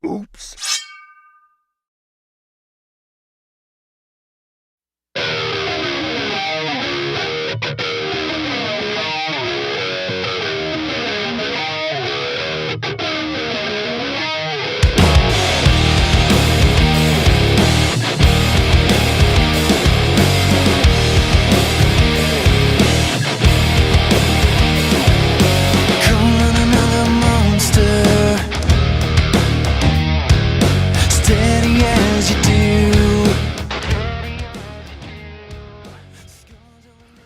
Oops.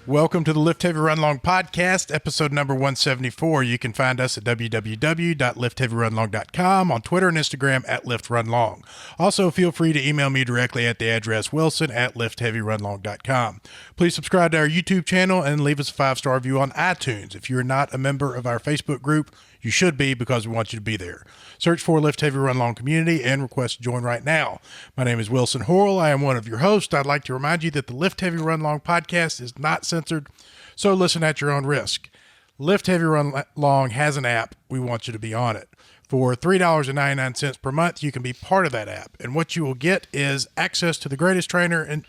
Welcome to the Lift Heavy Run Long podcast, episode number 174. You can find us at www.liftheavyrunlong.com, on Twitter and Instagram at liftrunlong. Also, feel free to email me directly at the address wilson@liftheavyrunlong.com. Please subscribe to our YouTube channel and leave us a 5-star review on iTunes. If you're not a member of our Facebook group, you should be, because we want you to be there. Search for Lift Heavy Run Long Community and request to join right now. My name is Wilson Horrell. I am one of your hosts. I'd like to remind you that the Lift Heavy Run Long podcast is not censored, so listen at your own risk. Lift Heavy Run Long has an app. We want you to be on it. For $3.99 per month, you can be part of that app. And what you will get is access to the greatest trainer and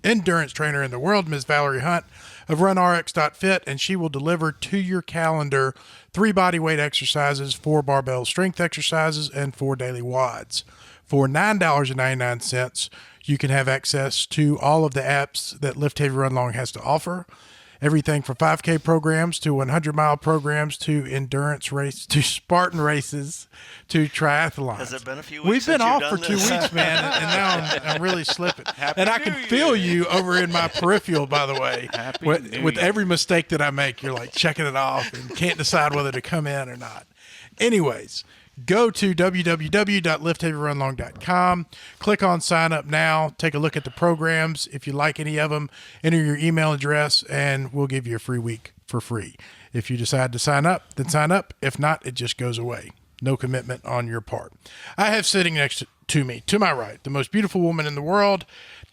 endurance trainer in the world, Ms. Valerie Hunt of RunRx.fit, and she will deliver to your calendar 3 bodyweight exercises, 4 barbell strength exercises, and 4 daily WODs. For $9.99, you can have access to all of the apps that Lift Heavy Run Long has to offer. Everything from 5K programs to 100-mile programs to endurance race to Spartan races to triathlons. Has it been a few weeks? We've been off for 2 weeks, man, and now I'm really slipping. And I can feel you over in my peripheral, by the way. With every mistake that I make, you're like checking it off and can't decide whether to come in or not. Anyways, go to www.liftheavyrunlong.com, click on sign up now, take a look at the programs. If you like any of them, enter your email address and we'll give you a free week for free. If you decide to sign up, then sign up. If not, it just goes away. No commitment on your part. I have sitting next to me, to my right, the most beautiful woman in the world,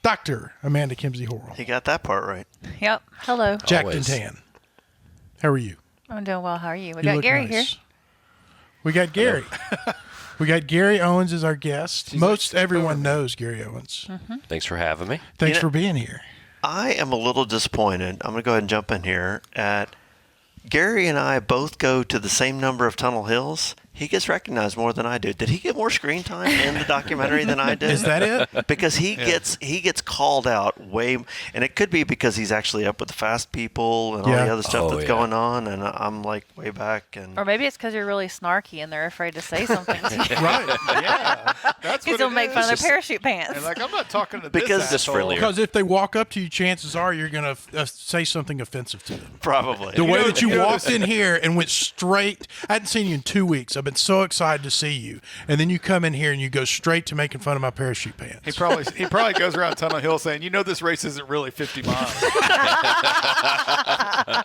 Dr. Amanda Kimsey Horrell. You got that part right. Yep. Hello. Jack Tan. How are you? I'm doing well. How are you? We got Gary here. We got Gary. We got Gary Owens as our guest. Most everyone knows Gary Owens. Mm-hmm. Thanks for having me. Thanks for being here. I am a little disappointed. I'm going to go ahead and jump in here. Gary and I both go to the same number of Tunnel Hills. He gets recognized more than I do. Did he get more screen time in the documentary than I did? Is that it? Because he gets called out way, and it could be because he's actually up with the fast people and all the other stuff that's going on, and I'm like way back. Or maybe it's because you're really snarky and they're afraid to say something to you. Right? Yeah, that's what they'll make fun of their parachute pants. And like, I'm not talking to because this asshole. Because if they walk up to you, chances are you're going to say something offensive to them. Probably. The way that you walked in here and went straight. I hadn't seen you in 2 weeks. I've been so excited to see you, and then you come in here and you go straight to making fun of my parachute pants. He probably goes around Tunnel Hill saying, this race isn't really 50 miles.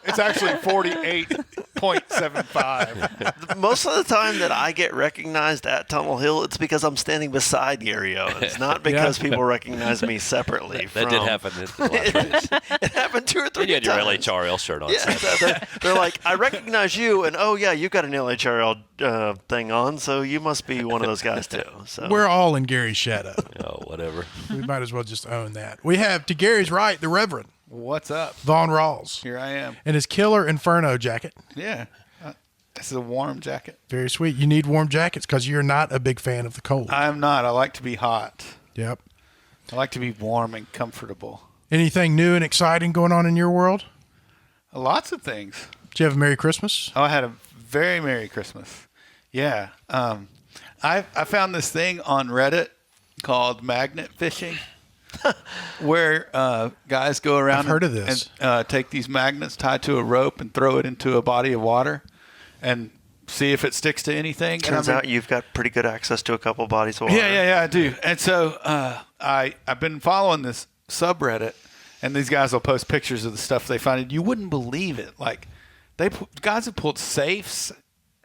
It's actually 48.75. Most of the time that I get recognized at Tunnel Hill, it's because I'm standing beside Gary Owens, not because people recognize me separately. That did happen in the last race. It happened 2 or 3 times. You had your LHRL shirt on. Yeah, they're like, I recognize you, and oh yeah, you got an LHRL thing on, so you must be one of those guys too. So we're all in Gary's shadow. Oh, whatever. We might as well just own that. We have, to Gary's right, the Reverend. What's up? Vaughn Rawls. Here I am. And his killer Inferno jacket. Yeah. This is a warm jacket. Very sweet. You need warm jackets because you're not a big fan of the cold. I'm not. I like to be hot. Yep. I like to be warm and comfortable. Anything new and exciting going on in your world? Lots of things. Did you have a Merry Christmas? Oh, I had a very Merry Christmas. Yeah. I found this thing on Reddit called magnet fishing, where guys go around I've heard of this. And take these magnets tied to a rope and throw it into a body of water and see if it sticks to anything. Turns out you've got pretty good access to a couple bodies of water. Yeah, I do. And so I've been following this subreddit, and these guys will post pictures of the stuff they find. And you wouldn't believe it. Like, guys have pulled safes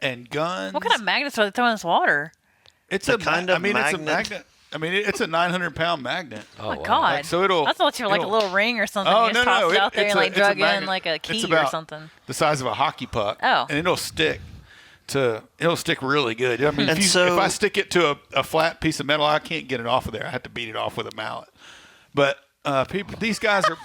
and guns. What kind of magnets are they throwing in this water? It's a kind of magnet. It's a magnet. I mean, it's a 900-pound magnet. Oh, my God. Like, so I thought you were like a little ring or something. Oh, you just tossed it out there and like drug in like a key it's about or something. the size of a hockey puck. Oh. And it'll stick it'll stick really good. I mean, And if I stick it to a flat piece of metal, I can't get it off of there. I have to beat it off with a mallet. But these guys are.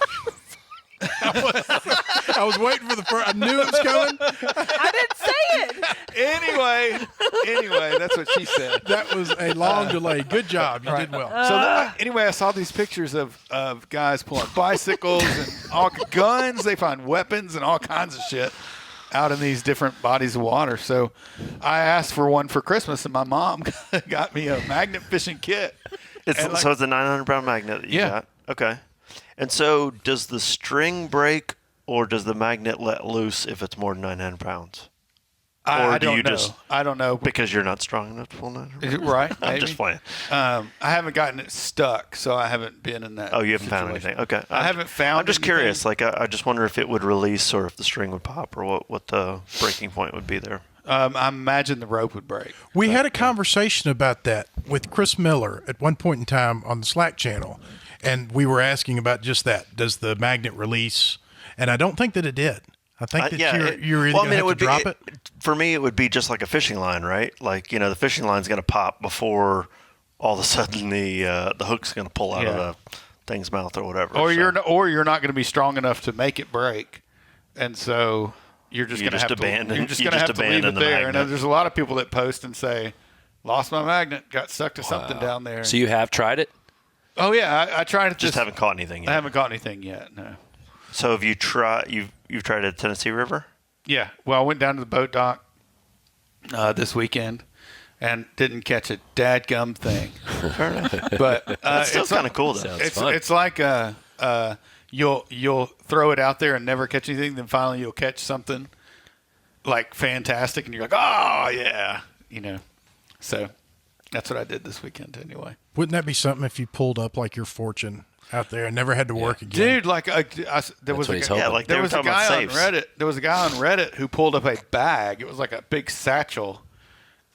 I was waiting for the first. I knew it was coming. I didn't say it. Anyway, that's what she said. That was a long delay. Good job. You did well. So anyway, I saw these pictures of guys pulling bicycles and all guns. They find weapons and all kinds of shit out in these different bodies of water. So I asked for one for Christmas, and my mom got me a magnet fishing kit. So it's a 900-pound magnet that you got? Okay. And so does the string break, or does the magnet let loose if it's more than 900 pounds? I don't know. I don't know. Because you're not strong enough to pull 900 pounds? Right. I'm just playing. I haven't gotten it stuck, so I haven't been in that. Oh, you haven't found situation. anything? Okay. I haven't found I'm just anything. curious. Like, I just wonder if it would release or if the string would pop or what the breaking point would be there. I imagine the rope would break. We had a conversation about that with Chris Miller at one point in time on the Slack channel, and we were asking about just that. Does the magnet release? And I don't think that it did. I think that you're either going to have to drop it. For me, it would be just like a fishing line, right? Like, the fishing line's going to pop before all of a sudden the hook's going to pull out of the thing's mouth or whatever. Or you're not going to be strong enough to make it break, and so you're just going to have to leave it there. And there's a lot of people that post and say, "Lost my magnet, got stuck to something down there." So you have tried it? Oh yeah, I tried it. Just haven't caught anything yet. I haven't caught anything yet. No. So have you tried? You've tried at Tennessee River? Yeah. Well, I went down to the boat dock this weekend and didn't catch a dadgum thing. Fair enough. But It's still kind of cool though. it's like you'll throw it out there and never catch anything, then finally you'll catch something like fantastic, and you're like, oh yeah, So that's what I did this weekend anyway. Wouldn't that be something if you pulled up like your fortune out there and never had to work again? Dude, like there was a guy, there was a guy on Reddit. There was a guy on Reddit who pulled up a bag. It was like a big satchel,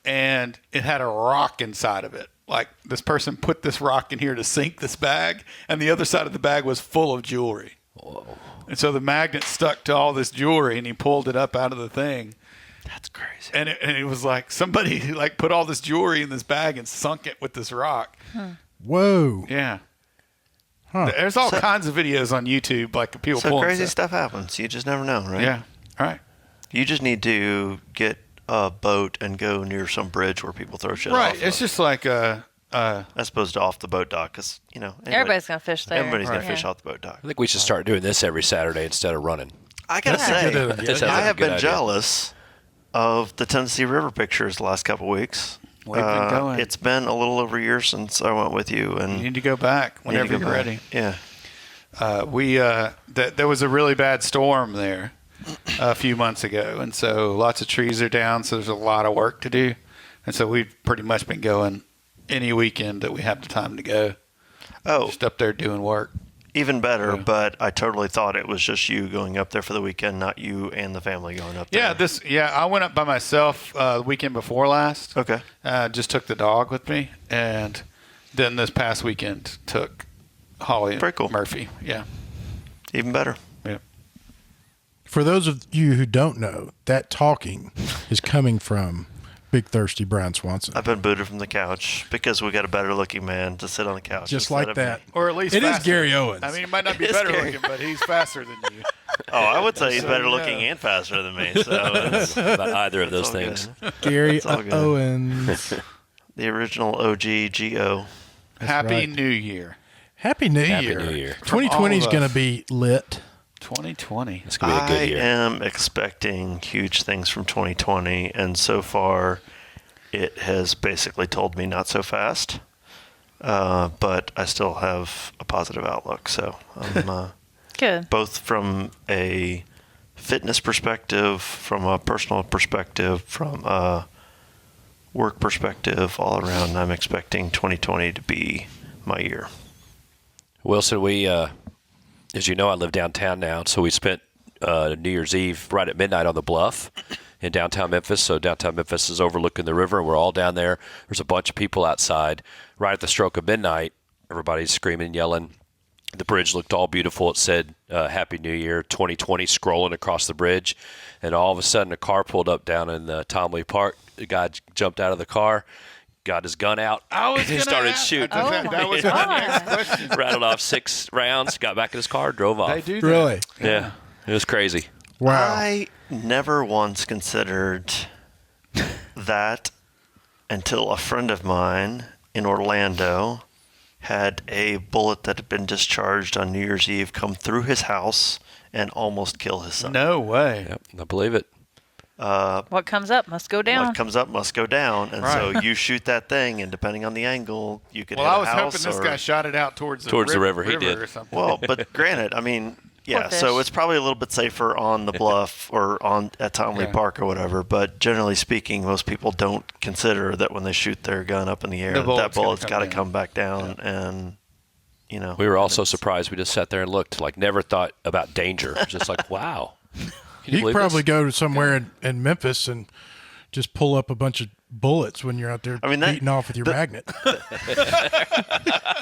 and it had a rock inside of it. Like this person put this rock in here to sink this bag, and the other side of the bag was full of jewelry. Whoa. And so the magnet stuck to all this jewelry, and he pulled it up out of the thing. That's crazy. And it was like somebody like put all this jewelry in this bag and sunk it with this rock. Whoa. Yeah. Huh. There's all kinds of videos on YouTube, like people pulling crazy stuff happens. You just never know, right? Yeah. All right. You just need to get a boat and go near some bridge where people throw shit off. Right. It's just like as opposed to off the boat dock, because Everybody's going to fish there. Everybody's going to fish off the boat dock. I think we should start doing this every Saturday instead of running. I gotta say, This I is a have good been idea. jealous of the Tennessee River pictures the last couple of weeks. We've been going. It's been a little over a year since I went with you, and You need to go back whenever you're ready. Yeah. There was a really bad storm there a few months ago, and so lots of trees are down, so there's a lot of work to do. And so we've pretty much been going any weekend that we have the time to go. Oh, Just up there doing work. even better, Yeah. but I totally thought it was just you going up there for the weekend, not you and the family going up there. I went up by myself the weekend before last. Okay. Just took the dog with me, and then this past weekend took Holly Very cool. and Murphy. Yeah. Even better. Yeah. For those of you who don't know, that talking is coming from Big Thirsty Brian Swanson. I've been booted from the couch because we got a better looking man to sit on the couch. Just instead like of that. me. Or at least It is faster. Gary Owens. I mean, he might not be It is better Gary. looking, but he's faster than you. Oh, I would say he's So, better yeah. looking and faster than me. So it's, About either of those all things. good. Gary all good. Owens. The original OG GO. Happy right. New Year. Happy New Happy Year. New Year. 2020 is From all of going us. to be lit. 2020. It's going to be a good year. I am expecting huge things from 2020, and so far it has basically told me not so fast. But I still have a positive outlook. So I'm Good. both from a fitness perspective, from a personal perspective, from a work perspective, all around, I'm expecting 2020 to be my year. Wilson, we, as you know, I live downtown now, so we spent New Year's Eve right at midnight on the bluff in downtown Memphis. So downtown Memphis is overlooking the river, and we're all down there. There's a bunch of people outside right at the stroke of midnight. Everybody's screaming, yelling, The bridge looked all beautiful. It said Happy New Year 2020 scrolling across the bridge. And all of a sudden, a car pulled up down in Tom Lee Park. The guy jumped out of the car, got his gun out, and started shooting. That was my next question. Rattled off 6 rounds, got back in his car, drove off. They do that. Really? Yeah. It was crazy. Wow. I never once considered that until a friend of mine in Orlando had a bullet that had been discharged on New Year's Eve come through his house and almost kill his son. No way. Yep, I believe it. What comes up must go down. What comes up must go down. And so you shoot that thing, and depending on the angle, you could hit a house. Well, I was hoping this guy shot it out towards the river. He did. Or something. Well, but granted, I mean, yeah, Poor so fish. it's probably a little bit safer on the bluff or at Tom Lee Park or whatever. But generally speaking, most people don't consider that when they shoot their gun up in the air, that bullet's got to come back down. And, you know. We were all so surprised. We just sat there and looked, like never thought about danger. Just like, wow. Can You believe could probably this? go to somewhere in Memphis and just pull up a bunch of bullets when you're out there beating off with your magnet.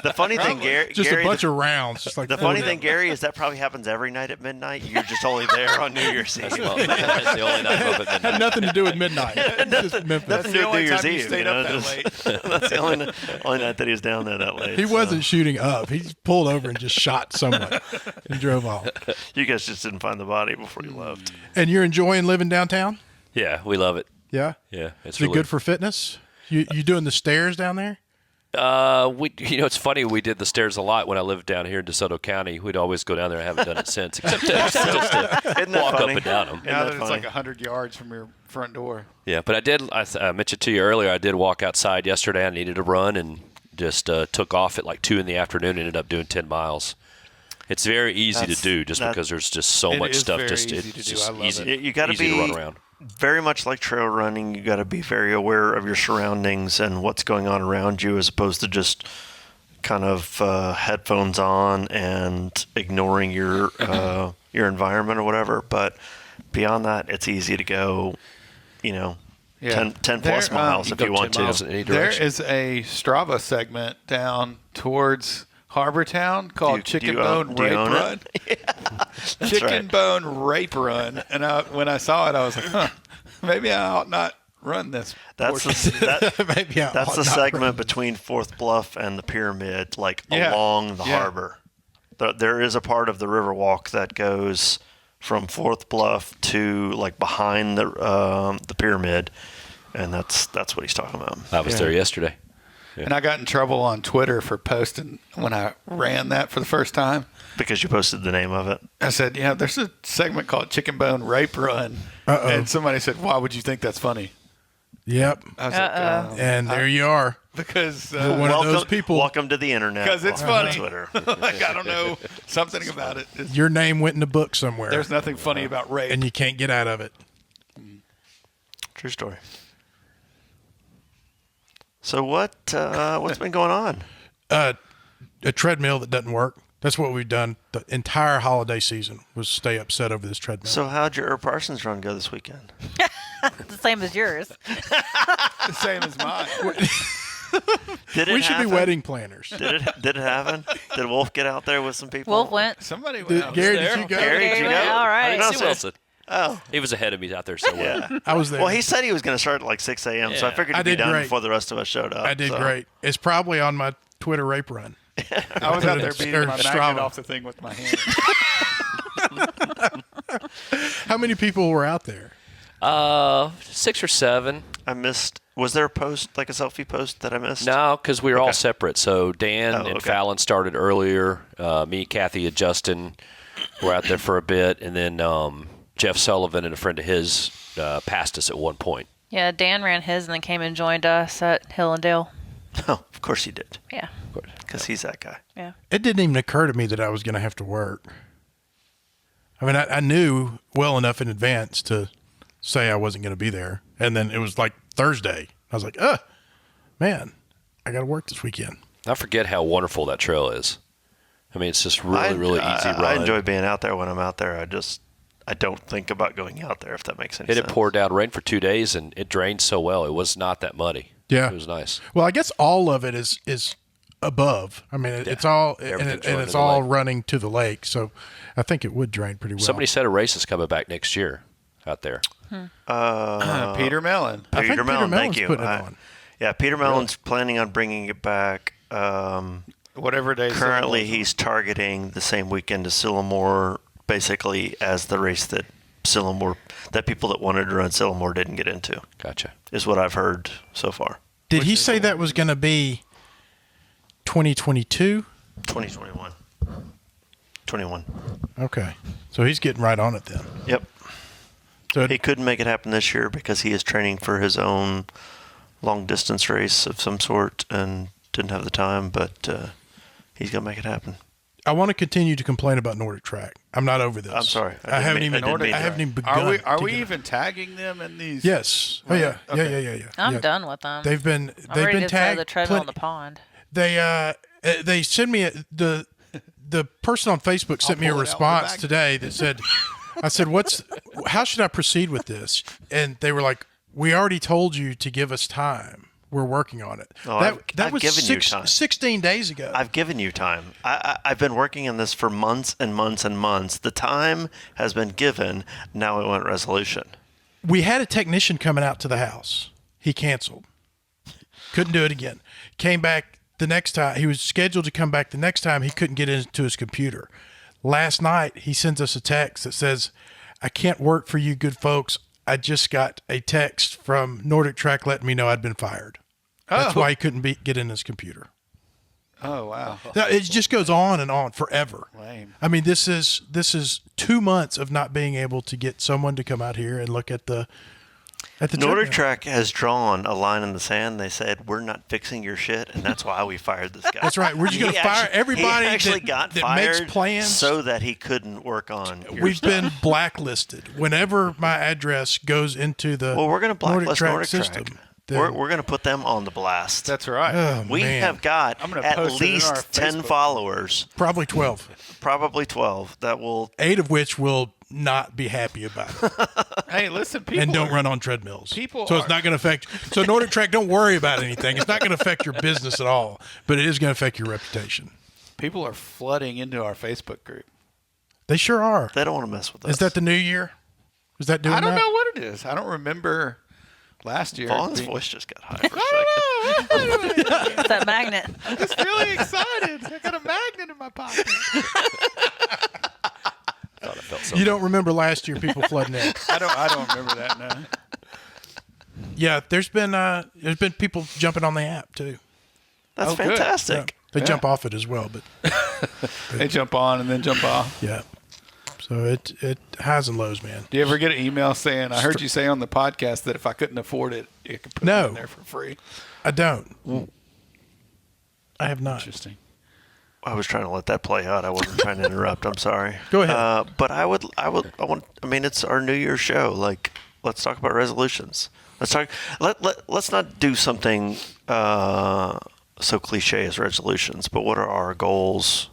The funny thing, Gary, Just a bunch of rounds. Just like the funny thing, Gary, is that probably happens every night at midnight. You're just only there on New Year's Eve. Well, that's the only night I'm up at midnight. had nothing to do with midnight. It's just Memphis. Nothing to do with New Year's Eve. Stayed up that late. That's the only night that he was down there that late. He wasn't shooting up. He just pulled over and just shot someone and drove off. You guys just didn't find the body before you left. And you're enjoying living downtown? Yeah, we love it. Yeah? Yeah, it's Is it really good for fitness? You doing the stairs down there? It's funny. We did the stairs a lot when I lived down here in DeSoto County. We'd always go down there. I haven't done it since, except just to Isn't that walk funny? up and down them. Now that that it's funny? like 100 yards from your front door. Yeah, but I did. I mentioned to you earlier. I did walk outside yesterday. I needed a run and just took off at like 2 in the afternoon. Ended up doing 10 miles. It's very easy to do, just because there's just so much is stuff. very Just easy to it's do. just I love easy. it. You got to easy be to run around. very much like trail running. You got to be very aware of your surroundings and what's going on around you, as opposed to just kind of headphones on and ignoring your environment or whatever. But beyond that, it's easy to go, 10 plus miles if you want 10 miles to. in any There direction. is a Strava segment down towards Harbortown called Chicken Bone Rape Run. Chicken Bone Rape Run. And when I saw it, I was like, maybe I ought not run this. That's portion. Maybe That's the segment between Fourth Bluff and the Pyramid, along the harbor. There is a part of the Riverwalk that goes from Fourth Bluff to behind the Pyramid, and that's what he's talking about. I was there yesterday. And I got in trouble on Twitter for posting when I ran that for the first time. Because you posted the name of it. I said, yeah, there's a segment called Chicken Bone Rape Run. And somebody said, why would you think that's funny? Yep. I was like, And there you are. because One of those people. Welcome to the internet. because it's Welcome funny. to Twitter. Like, I don't know, something about it. Your name went in a book somewhere. There's nothing funny about rape. and you can't get out of it. True story. So what's been going on? A treadmill that doesn't work. That's what we've done the entire holiday season, was stay upset over this treadmill. So how'd your Parsons Run go this weekend? The same as yours. the same as mine. Did it we should be happen? wedding planners. Did it happen? Did Wolf get out there with some people? Wolf went. Somebody Did- went Gary, there. did you go? Gary, did you go? All I right. didn't see sir. Wilson. Oh, He was ahead of me out there somewhere. yeah. I was there. Well, he said he was going to start at like 6 a.m., so I Yeah. figured I he'd be did done great. before the rest of us showed up. I did so. great. It's probably on my Twitter rape run. I was out there beating Or my Strava. magnet off the thing with my hand. How many people were out there? 6 or 7. I missed. Was there a post, like a selfie post that I missed? No, because we were all separate. So Dan and okay. Fallon started earlier. Me, Kathy, and Justin were out there for a bit, and then Jeff Sullivan and a friend of his passed us at one point. Yeah, Dan ran his and then came and joined us at Hill and Dale. Oh, of course he did, Yeah. because he's that guy. Yeah. It didn't even occur to me that I was going to have to work. I mean, I knew well enough in advance to say I wasn't going to be there. And then it was like Thursday. I was like, man, I got to work this weekend. I forget how wonderful that trail is. I mean, it's just really easy run. I enjoy being out there when I'm out there. I don't think about going out there, if that makes any It sense. had poured down rain for 2 days, and it drained so well. It was not that muddy. Yeah. It was nice. Well, I guess all of it is above. I mean, it's all and Everything's it's running to the all lake. running to the lake. So I think it would drain pretty well. Somebody said a race is coming back next year out there. Peter Mellon. I think Peter Peter Mellon, Mellon's thank you. putting it on. Yeah, Peter Mellon's planning on bringing it back. Whatever day. Currently, he's targeting the same weekend as Sillamore, basically as the race that people that wanted to run Sillamore didn't get into, Gotcha. is what I've heard so far. Did he say that was going to be 2022? 2021. 21. Okay. So he's getting right on it then. Yep. So He couldn't make it happen this year because he is training for his own long-distance race of some sort and didn't have the time, but he's going to make it happen. I want to continue to complain about NordicTrack. I'm not over this. I'm sorry. I haven't even begun. Are to we get- even tagging them in these? Yes. Oh yeah. Okay. Yeah. I'm Yeah. done with them. They've been I'm ready to throw tagged. the treadmill in plenty- the pond. They send me the person on Facebook sent me a pull it out response with a today that said, I said, how should I proceed with this? And they were like, we already told you to give us time. We're working on it. Oh, that I've was given you time. 16 days ago. I've given you time. I've been working on this for months and months and months. The time has been given. Now we want resolution. We had a technician coming out to the house. He canceled. Couldn't do it again. Came back the next time. He was scheduled to come back the next time. He couldn't get into his computer. Last night, he sends us a text that says, I can't work for you good folks. I just got a text from NordicTrack letting me know I'd been fired. That's why he couldn't get in his computer. Oh wow. Now, it just goes on and on forever. Lame. I mean, this is 2 months of not being able to get someone to come out here and look at the treadmill. NordicTrack has drawn a line in the sand. They said, we're not fixing your shit, and that's why we fired this guy. That's right. We're just going to He fire actually- everybody he actually that, got that fired makes plans. so that he couldn't work on your We've stuff. been blacklisted. Whenever my address goes into the Well, we're going to blacklist NordicTrack NordicTrack. system, then- We're going to put them on the blast. That's right. Oh, We man. have got I'm gonna at post it in our least 10 Facebook. followers, Probably 12, probably 12, that will 8 of which will not be happy about it Hey, listen, people and don't are- run on treadmills. people so it's are- not going to affect. So NordicTrack, don't worry about anything. It's not going to affect your business at all, but it is going to affect your reputation. People are flooding into our Facebook group. They sure are. they don't want to mess with us. Is that the new year? Is that doing I don't that? know what it is. I don't remember last year. Vaughn's being- voice just got high for a second. It's that magnet. I'm just really excited. I got a magnet in my pocket. Thought I felt You don't remember last year people flooding in? I don't remember that now. Yeah, there's been people jumping on the app too. That's Oh, good. Yeah. fantastic. They Yeah. jump off it as well, but They jump on and then jump off. yeah. So it highs and lows, man. Do you ever get an email saying, I heard you say on the podcast that if I couldn't afford it, you could put No. it in there for free? I don't. I have not. Interesting. I was trying to let that play out. I wasn't trying to interrupt. I'm sorry. Go ahead. But I mean, it's our New Year's show. Like, let's talk about resolutions. Let's not do something so cliche as resolutions, but what are our goals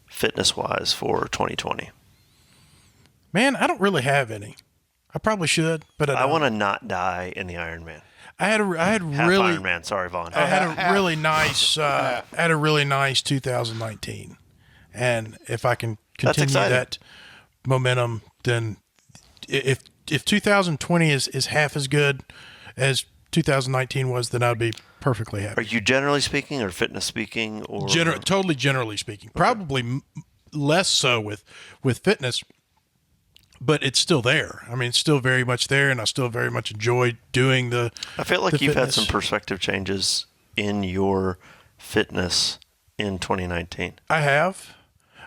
fitness-wise for 2020? Man, I don't really have any. I probably should, but I I don't. want to not die in the Ironman. I had Half really Ironman. Sorry, Vaughn. I had a really nice 2019, and if I can That's continue exciting. that momentum, then if 2020 is half as good as 2019 was, then I'd be perfectly happy. Are you generally speaking or fitness speaking or Totally generally speaking, probably less so with fitness, but it's still there. I mean, it's still very much there, and I still very much enjoy doing the. I feel like the you've had fitness. some perspective changes in your fitness in 2019. I have.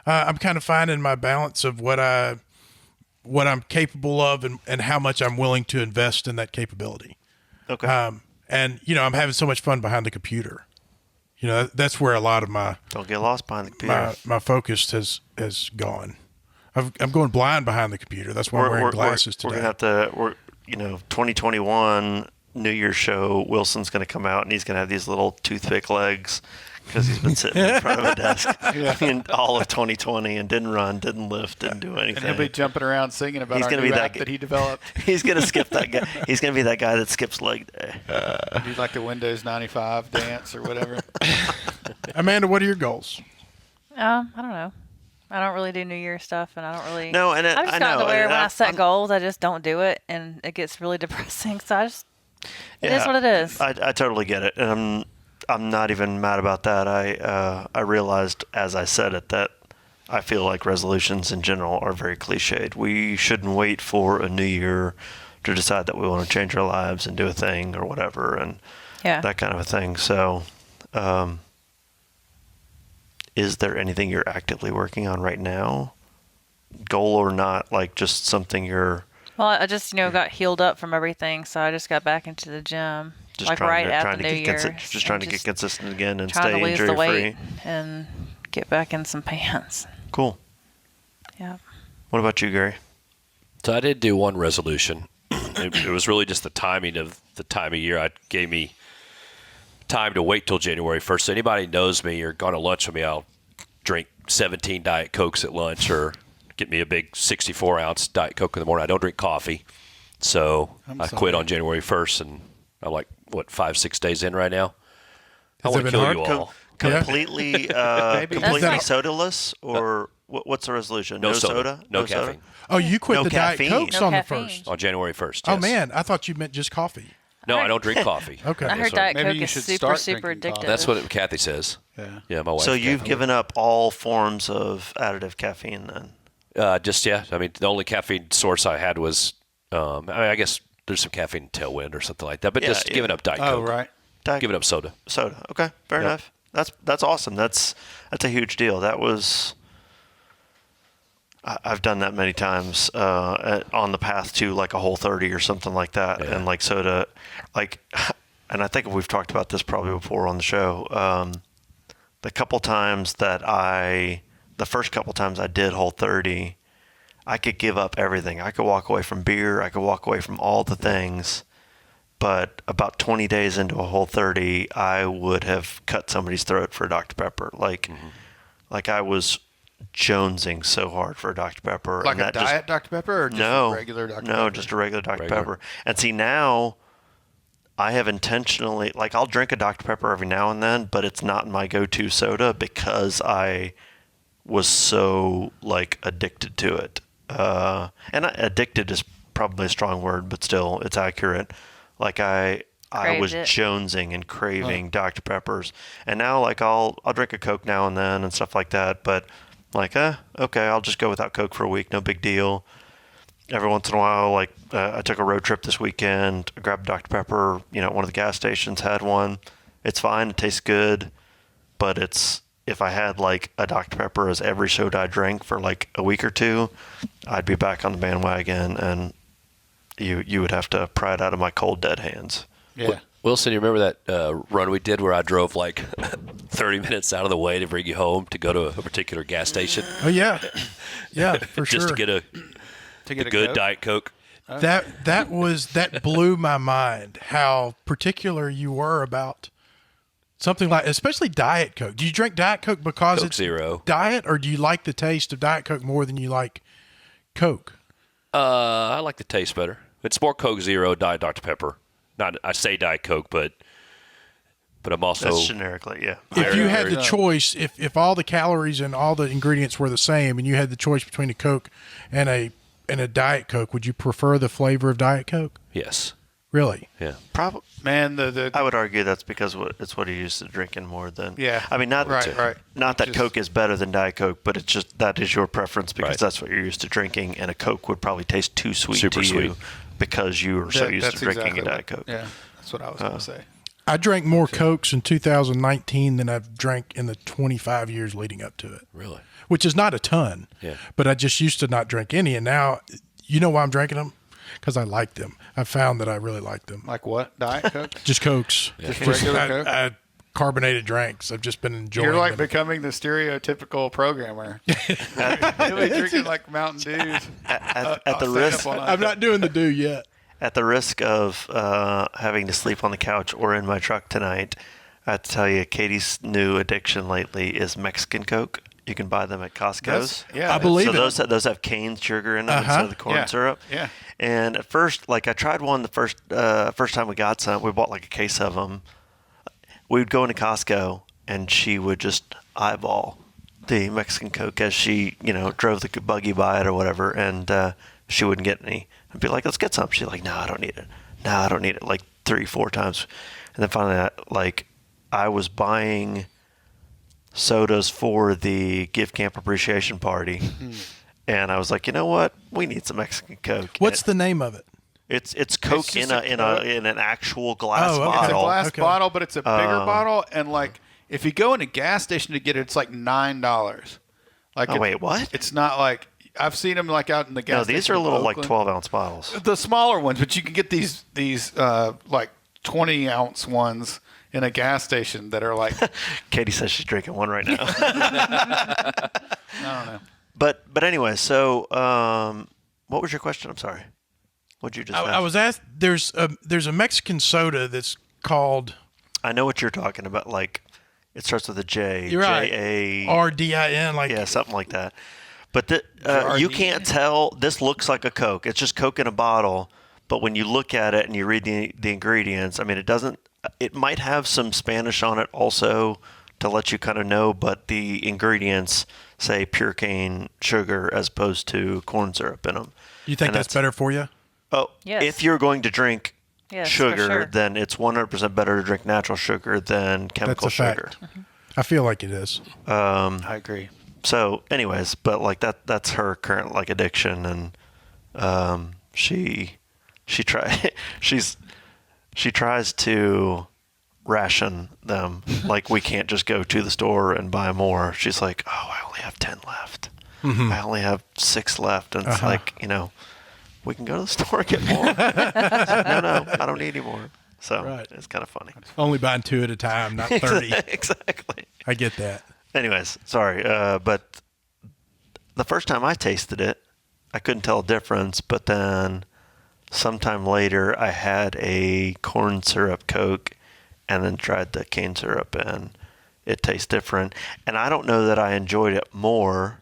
I'm kind of finding my balance of what I'm capable of and how much I'm willing to invest in that capability. Okay. And I'm having so much fun behind the computer. That's where a lot of my Don't get lost behind the computer. my focus has gone. I'm going blind behind the computer. That's why I'm wearing glasses We're today. gonna have to. 2021 New Year's show. Wilson's gonna come out and he's gonna have these little toothpick legs because he's been sitting in front of a desk in all of 2020 and didn't run, didn't lift, didn't do And he'll be anything. jumping around singing about He's our gonna new be that app g- that he developed. He's gonna skip that guy. He's gonna be that guy that skips leg day. Do like the Windows 95 dance or whatever. Amanda, what are your goals? I don't know. I don't really do New Year stuff, and I don't really. No, and I've just I gotten know. to where and when I set I'm- goals, I just don't do it, and it gets really depressing. So it is Yeah, what it is. I totally get it, and I'm not even mad about that. I realized as I said it that I feel like resolutions in general are very cliched. We shouldn't wait for a new year to decide that we want to change our lives and do a thing or whatever, and Yeah. that kind of a thing. So, is there anything you're actively working on right now, goal or not? Like just something you're Well, I just got healed up from everything, so I just got back into the gym, just like trying right to, at trying the to New get Year. just trying to get consistent again and trying stay to lose the injury weight free. and get back in some pants. Cool. Yeah. What about you, Gary? So I did do one resolution. It was really just the timing of the time of year. It gave me time to wait till January 1st. So anybody knows me or gone to lunch with me, I'll drink 17 Diet Cokes at lunch or get me a big 64-ounce Diet Coke in the morning. I don't drink coffee. So I quit on January 1st, and I'm like, 5-6 days in right now? I Has want it to been kill hard? you all. Completely, completely That's sodaless, or what's the resolution? No soda. No soda? caffeine. Oh, you quit No the caffeine. Diet Cokes No on caffeine. the 1st. On January 1st, Oh, yes. man. I thought you meant just coffee. No, I don't drink coffee. Okay. I Yes, heard sir. Diet Maybe Coke you is should super, start super drinking addictive. coffee. That's what Kathy says. Yeah. Yeah, my wife. So you've Kathy. given up all forms of additive caffeine then? I mean, the only caffeine source I had was, I guess there's some caffeine in Tailwind or something like that, but Yeah, just yeah. giving up Diet Oh, Coke. right. Giving up soda. Soda. Okay, fair Yep. enough. That's awesome. That's a huge deal. That was. I've done that many times on the path to like a Whole30 or something like that, Yeah. and like soda, like, and I think we've talked about this probably before on the show. The first couple times I did Whole30, I could give up everything. I could walk away from beer. I could walk away from all the things. But about 20 days into a Whole30, I would have cut somebody's throat for a Dr. Pepper. Like I was jonesing so hard for a Dr. Pepper. Like and a that just- diet Dr. Pepper or just no, a regular Dr. no, Pepper? just a regular Dr. Regular. Pepper. And see, now I have intentionally, like, I'll drink a Dr. Pepper every now and then, but it's not my go-to soda because I was so, like, addicted to it. Addicted is probably a strong word, but still, it's accurate. Like, I was Craved it. jonesing and craving Dr. Peppers. And now, like, I'll drink a Coke now and then and stuff like that, but, like, okay, I'll just go without Coke for a week, no big deal. Every once in a while, like, I took a road trip this weekend, grabbed a Dr. Pepper, at one of the gas stations, had one. It's fine, it tastes good, but if I had, like, a Dr. Pepper as every soda I drank for, like, a week or two, I'd be back on the bandwagon, and you would have to pry it out of my cold, dead hands. Yeah. Wilson, you remember that run we did where I drove like 30 minutes out of the way to bring you home to go to a particular gas station Oh, yeah. Yeah, for sure. just to get a To good Coke? Diet Coke? That blew my mind how particular you were about something like, especially Diet Coke. Do you drink Diet Coke because Coke it's Zero. diet, or do you like the taste of Diet Coke more than you like Coke? I like the taste better. It's more Coke Zero, Diet Dr. Pepper. Not I say Diet Coke, but I'm also That's generically, yeah. If you had very- the choice, if all the calories and all the ingredients were the same, and you had the choice between a Coke and a Diet Coke, would you prefer the flavor of Diet Coke? yes, Really? yeah. Probably. Man, the I would argue that's because it's what he used to drinking more than. Yeah. I mean, not Right. Not that Just- Coke is better than Diet Coke, but it's just that is your preference because Right. that's what you're used to drinking, and a Coke would probably taste too sweet Super to you sweet. because you are so that- used that's to drinking exactly a Diet Coke. Yeah, that's what I was going to say. I drank more Cokes in 2019 than I've drank in the 25 years leading up to it, Really? which is not a ton. Yeah. But I just used to not drink any, and now, you know why I'm drinking them? Because I like them. I found that I really like them. Like what? Diet Coke? Just Cokes. Just regular Coke? Carbonated drinks. I've just been enjoying You're like them. becoming the stereotypical programmer. You'll be drinking like Mountain Dews. At the I'll risk stand up on I'm not doing the do yet. at the risk of having to sleep on the couch or in my truck tonight, I have to tell you, Katie's new addiction lately is Mexican Coke. You can buy them at Costco's. Yeah, I believe so it. those have cane sugar in them instead of the corn Yeah. syrup. Yeah. And at first, like I tried one the first time we got some. We bought like a case of them. We would go into Costco and she would just eyeball the Mexican Coke as she, drove the buggy by it or whatever, and she wouldn't get any. I'd be like, let's get some. She's like, no, I don't need it. No, I don't need it. Like 3-4 times. And then finally, I was buying sodas for the Give Camp Appreciation Party. And I was like, you know what? We need some Mexican Coke. What's the name of it? It's Coke in an actual glass Oh, okay. bottle. It's a glass Okay. bottle, but it's a bigger bottle. And like, if you go in a gas station to get it, it's like $9. Like, Wait, what? It's not like I've seen them like out in the gas. No, these station are in little like Oakland. 12-ounce bottles. The smaller ones, but you can get these like 20-ounce ones in a gas station that are like. Katie says she's drinking one right now. I don't know. But anyway, so what was your question? I'm sorry. What'd you just ask? I was asked. There's a Mexican soda that's called. I know what you're talking about. Like, it starts with a J. You're right. J-A. RDIN. Like Yeah, something like that. But you RD. can't tell. This looks like a Coke. It's just Coke in a bottle. But when you look at it and you read the ingredients, I mean, it doesn't. It might have some Spanish on it also to let you kind of know. But the ingredients say pure cane sugar as opposed to corn syrup in them. You think And that's better for you? Oh, Yes. if you're going to drink Yes, for sugar, sure. then it's 100% better to drink natural sugar than chemical That's a sugar. fact. I feel like it is. I agree. So, anyways, but like that's her current like addiction, and she tries to ration them. Like, we can't just go to the store and buy more. She's like, oh, I only have 10 left. I only have 6 left, and it's like, we can go to the store and get more. No, I don't need any more. So Right. it's kind of funny. Only buying 2 at a time, not 30. Exactly. I get that. Anyways, sorry, but the first time I tasted it, I couldn't tell a difference. But then sometime later, I had a corn syrup Coke, and then tried the cane syrup, and it tastes different. And I don't know that I enjoyed it more,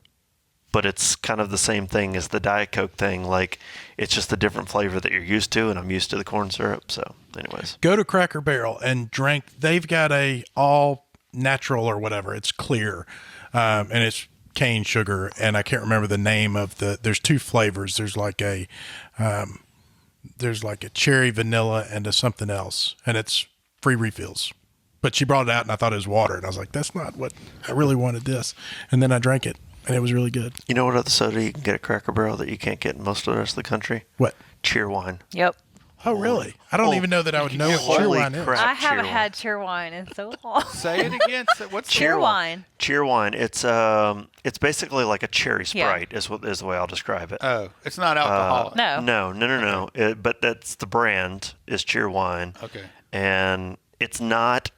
but it's kind of the same thing as the Diet Coke thing. Like, it's just a different flavor that you're used to, and I'm used to the corn syrup. So, anyways. Go to Cracker Barrel and drink. They've got a all natural or whatever. It's clear, and it's cane sugar. And I can't remember the name of the. There's 2 flavors. There's like a cherry vanilla and a something else, and it's free refills. But she brought it out, and I thought it was water, and I was like, "That's not what I really wanted." This, and then I drank it, and it was really good. You know what other soda you can get at Cracker Barrel that you can't get in most of the rest of the country? What? Cheer wine. Yep. Oh, really? I don't even know that I would know what Holy cheer wine is. crap. I haven't cheer had cheer wine in so long. Say it again. What's Cheer wine. Cheer wine. It's basically like a cherry Yeah. Sprite is the way I'll describe it. Oh, it's not alcoholic. No. No. But that's the brand is Cheer Wine. Okay. And it's not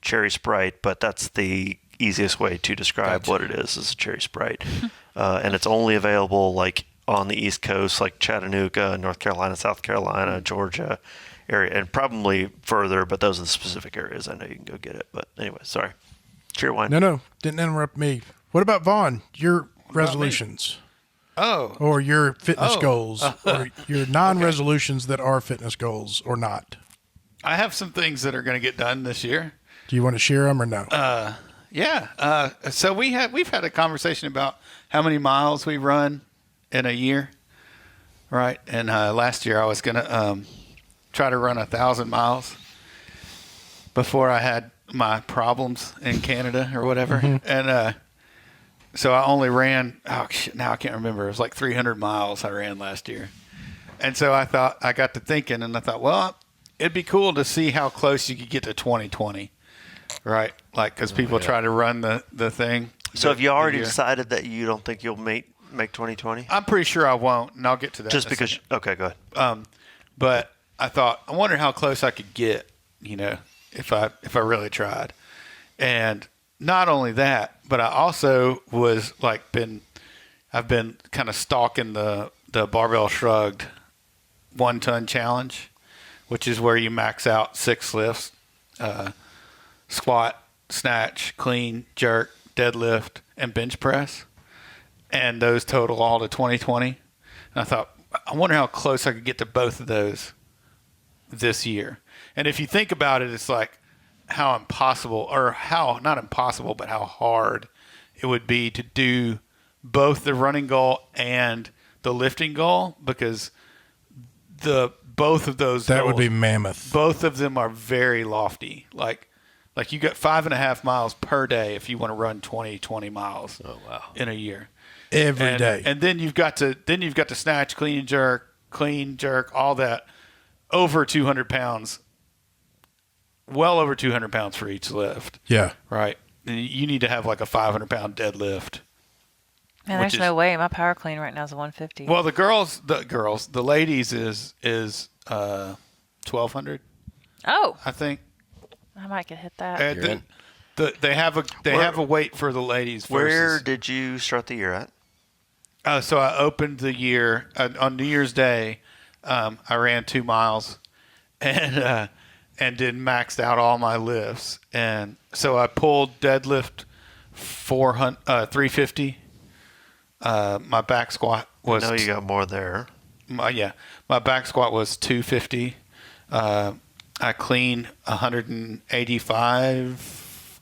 cherry Sprite, but that's the easiest way to describe Gotcha. what it is a cherry Sprite. And it's only available like on the East Coast, like Chattanooga, North Carolina, South Carolina, Georgia area, and probably further, but those are the specific areas I know you can go get it. But anyway, sorry. Cheer Wine. No, didn't interrupt me. What about Vaughn? Your resolutions Oh, or your fitness goals or your non-resolutions that are fitness goals or not? I have some things that are going to get done this year. Do you want to share them or no? Yeah. So we've had a conversation about how many miles we run in a year, right? And last year I was going to try to run 1,000 miles before I had my problems in Canada or whatever. And so I only ran, now I can't remember. It was like 300 miles I ran last year. And so I got to thinking, and I thought, well, it'd be cool to see how close you could get to 2020, right? Like, because people try to run the thing. So have you already year. decided that you don't think you'll make 2020? I'm pretty sure I won't, and I'll get to that. Just in a because. second. Okay, go ahead. But I thought, I wonder how close I could get, if I really tried. And not only that, but I also was like I've been kind of stalking the barbell shrugged 1-ton challenge, which is where you max out 6 lifts, squat, snatch, clean, jerk, deadlift, and bench press. And those total all to 2020. And I thought, I wonder how close I could get to both of those this year. And if you think about it, it's like, how impossible, or how not impossible, but how hard it would be to do both the running goal and the lifting goal, because both of those That goals, would be mammoth. both of them are very lofty. Like you got 5.5 miles per day if you want to run 20 miles in a year. Every day. And then you've got to snatch, clean, jerk, all that, over 200 pounds, well over 200 pounds for each lift. Yeah. Right. And you need to have like a 500-pound deadlift. Man, there's no way. My power clean right now is a 150. Well, the ladies is 1,200. Oh, I think. I might get hit that. You're in. They have a weight for the ladies. Where did you start the year at? So I opened the year on New Year's Day. I ran 2 miles, and then maxed out all my lifts. And so I pulled deadlift 350. My back squat was. I know you got more there. My back squat was 250. I clean 185.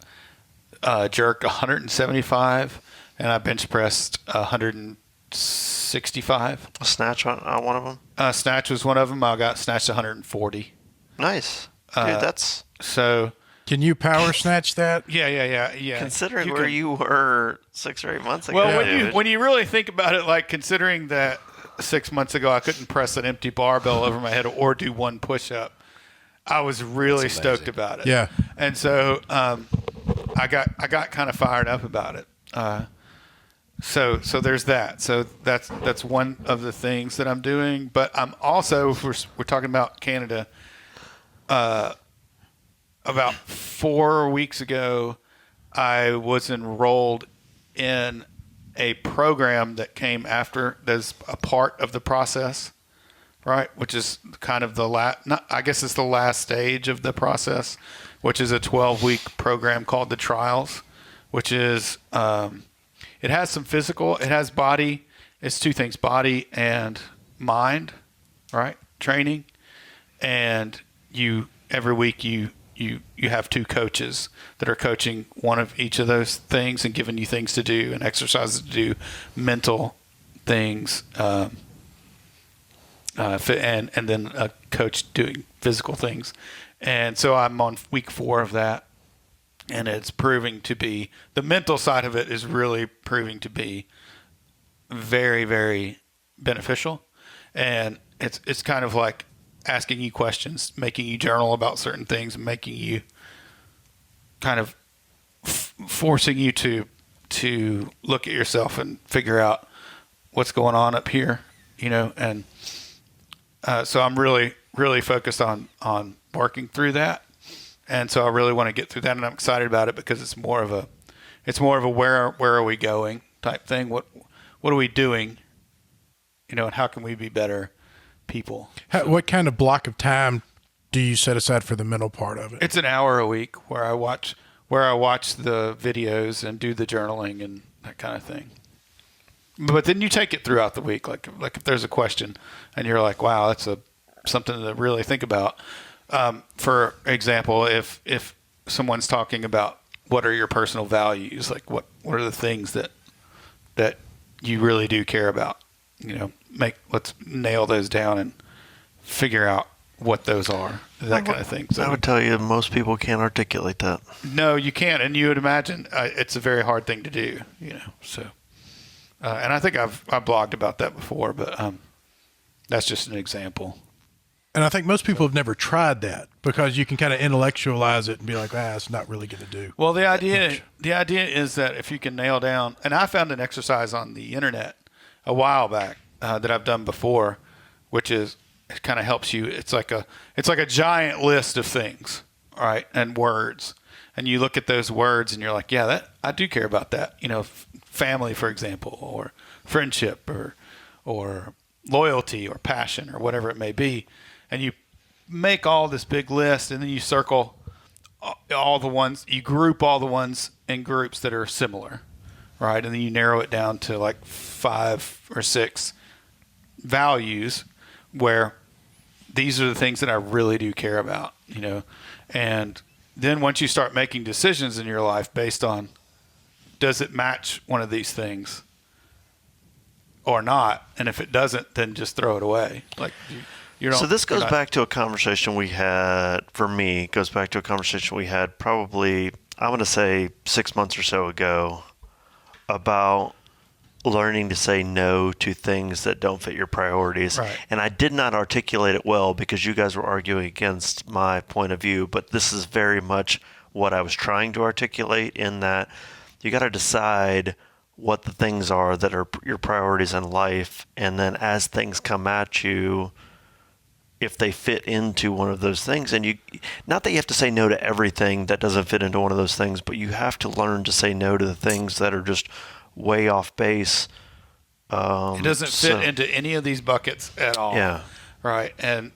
Jerk 175, and I bench pressed 165. A snatch on one of them? Snatch was one of them. I got snatched 140. Nice. Dude, that's... So... Can you power snatch that? Yeah. Considering you were 6 or 8 months ago. Well, when you really think about it, like considering that 6 months ago I couldn't press an empty barbell over my head or do one push-up, I was really stoked about it. Yeah. And so I got kind of fired up about it. So there's that. So that's one of the things that I'm doing. But I'm also, if we're talking about Canada, about 4 weeks ago, I was enrolled in a program that came after, that's a part of the process, right? Which is kind of I guess it's the last stage of the process, which is a 12-week program called the Trials, which is, it has some physical, it has body, it's two things, body and mind, right? Training. And every week you have two coaches that are coaching one of each of those things and giving you things to do and exercises to do, mental things, and then a coach doing physical things. And so I'm on week 4 of that, and it's proving to be, the mental side of it is really proving to be very, very beneficial. And it's kind of like asking you questions, making you journal about certain things, and making you kind of forcing you to look at yourself and figure out what's going on up here, and so I'm really, really focused on working through that. And so I really want to get through that, and I'm excited about it because it's more of a where are we going type thing. What are we doing, and how can we be better people? What kind of block of time do you set aside for the mental part of it? It's an hour a week where I watch the videos and do the journaling and that kind of thing. But then you take it throughout the week. Like if there's a question and you're like, wow, that's something to really think about. For example, if someone's talking about what are your personal values, like what are the things that you really do care about, let's nail those down and figure out what those are, that kind of thing. So I would tell you most people can't articulate that. No, you can't, and you would imagine it's a very hard thing to do, So, and I think I've blogged about that before, but that's just an example. And I think most people have never tried that because you can kind of intellectualize it and be like, it's not really going to do. Well, the idea is that if you can nail down, and I found an exercise on the internet a while back that I've done before, which is, it kind of helps you. It's like a giant list of things, right, and words, and you look at those words and you're like, yeah, that I do care about that. Family, for example, or friendship, or loyalty, or passion, or whatever it may be. And you make all this big list, and then you circle all the ones, you group all the ones in groups that are similar, right? And then you narrow it down to like 5 or 6 values where these are the things that I really do care about, and then once you start making decisions in your life based on, does it match one of these things or not? And if it doesn't, then just throw it away. Like you don't. So this goes back to a conversation we had, for me, it goes back to a conversation we had probably, I'm going to say 6 months or so ago, about learning to say no to things that don't fit your priorities. Right. And I did not articulate it well because you guys were arguing against my point of view, but this is very much what I was trying to articulate, in that you got to decide what the things are that are your priorities in life, and then as things come at you, if they fit into one of those things, and not that you have to say no to everything that doesn't fit into one of those things, but you have to learn to say no to the things that are just way off base. It doesn't fit into any of these buckets at all. Yeah. Right. And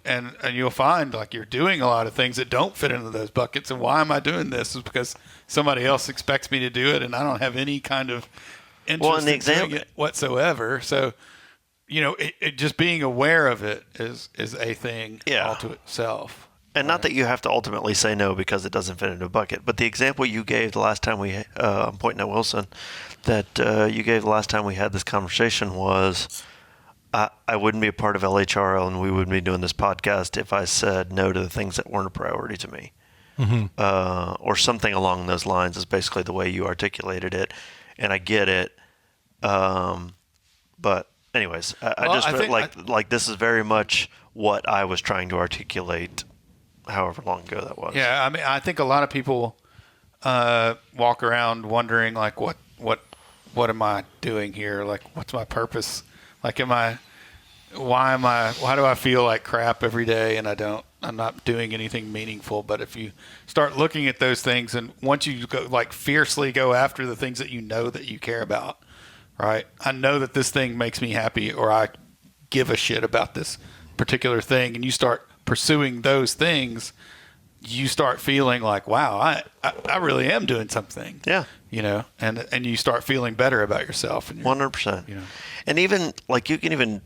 you'll find like you're doing a lot of things that don't fit into those buckets. And why am I doing this? Is because somebody else expects me to do it, and I don't have any kind of interest in doing it whatsoever. So, it just being aware of it is a thing all to itself. And not that you have to ultimately say no because it doesn't fit into a bucket. But the example you gave the last time I'm pointing at Wilson, that you gave the last time we had this conversation was, I wouldn't be a part of LHRL and we wouldn't be doing this podcast if I said no to the things that weren't a priority to me. Mm-hmm. Or something along those lines is basically the way you articulated it. And I get it. But anyways, I just felt like this is very much what I was trying to articulate however long ago that was. Yeah, I mean, I think a lot of people walk around wondering, like, what am I doing here? Like, what's my purpose? Like, why do I feel like crap every day and I'm not doing anything meaningful? But if you start looking at those things, and once you go, like, fiercely go after the things that you know that you care about, right? I know that this thing makes me happy, or I give a shit about this particular thing, and you start pursuing those things, you start feeling like, wow, I really am doing something. Yeah. And you start feeling better about yourself. And 100%. And even like you can even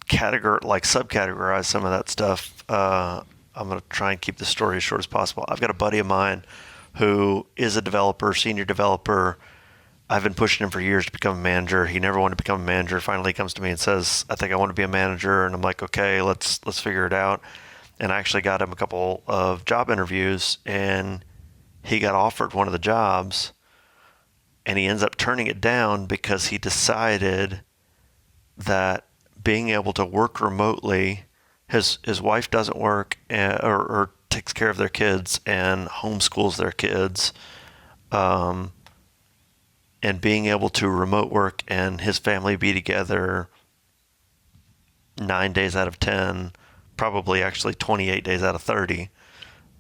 subcategorize some of that stuff. I'm going to try and keep the story as short as possible. I've got a buddy of mine who is a developer, senior developer. I've been pushing him for years to become a manager. He never wanted to become a manager. Finally, he comes to me and says, I think I want to be a manager. And I'm like, okay, let's figure it out. And I actually got him a couple of job interviews, and he got offered one of the jobs, and he ends up turning it down because he decided that being able to work remotely, his wife doesn't work or takes care of their kids and homeschools their kids, and being able to remote work and his family be together 9 days out of 10, probably actually 28 days out of 30,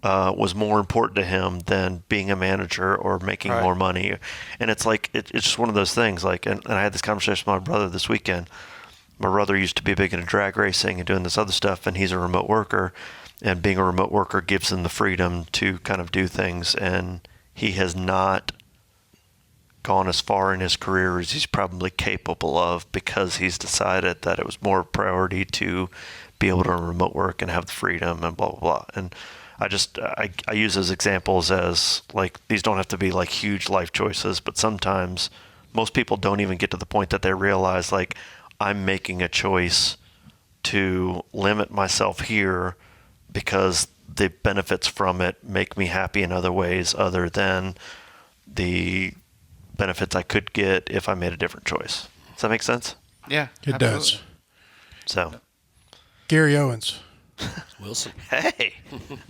was more important to him than being a manager or making more money. And it's like, it's just one of those things. Like, and I had this conversation with my brother this weekend. My brother used to be big into drag racing and doing this other stuff, and he's a remote worker. And being a remote worker gives him the freedom to kind of do things. And he has not gone as far in his career as he's probably capable of, because he's decided that it was more priority to be able to remote work and have the freedom and blah, blah, blah. And I use those examples as, like, these don't have to be like huge life choices, but sometimes most people don't even get to the point that they realize, like, I'm making a choice to limit myself here because the benefits from it make me happy in other ways other than the benefits I could get if I made a different choice. Does that make sense? Yeah, It does. So, Gary Owens, Wilson. hey,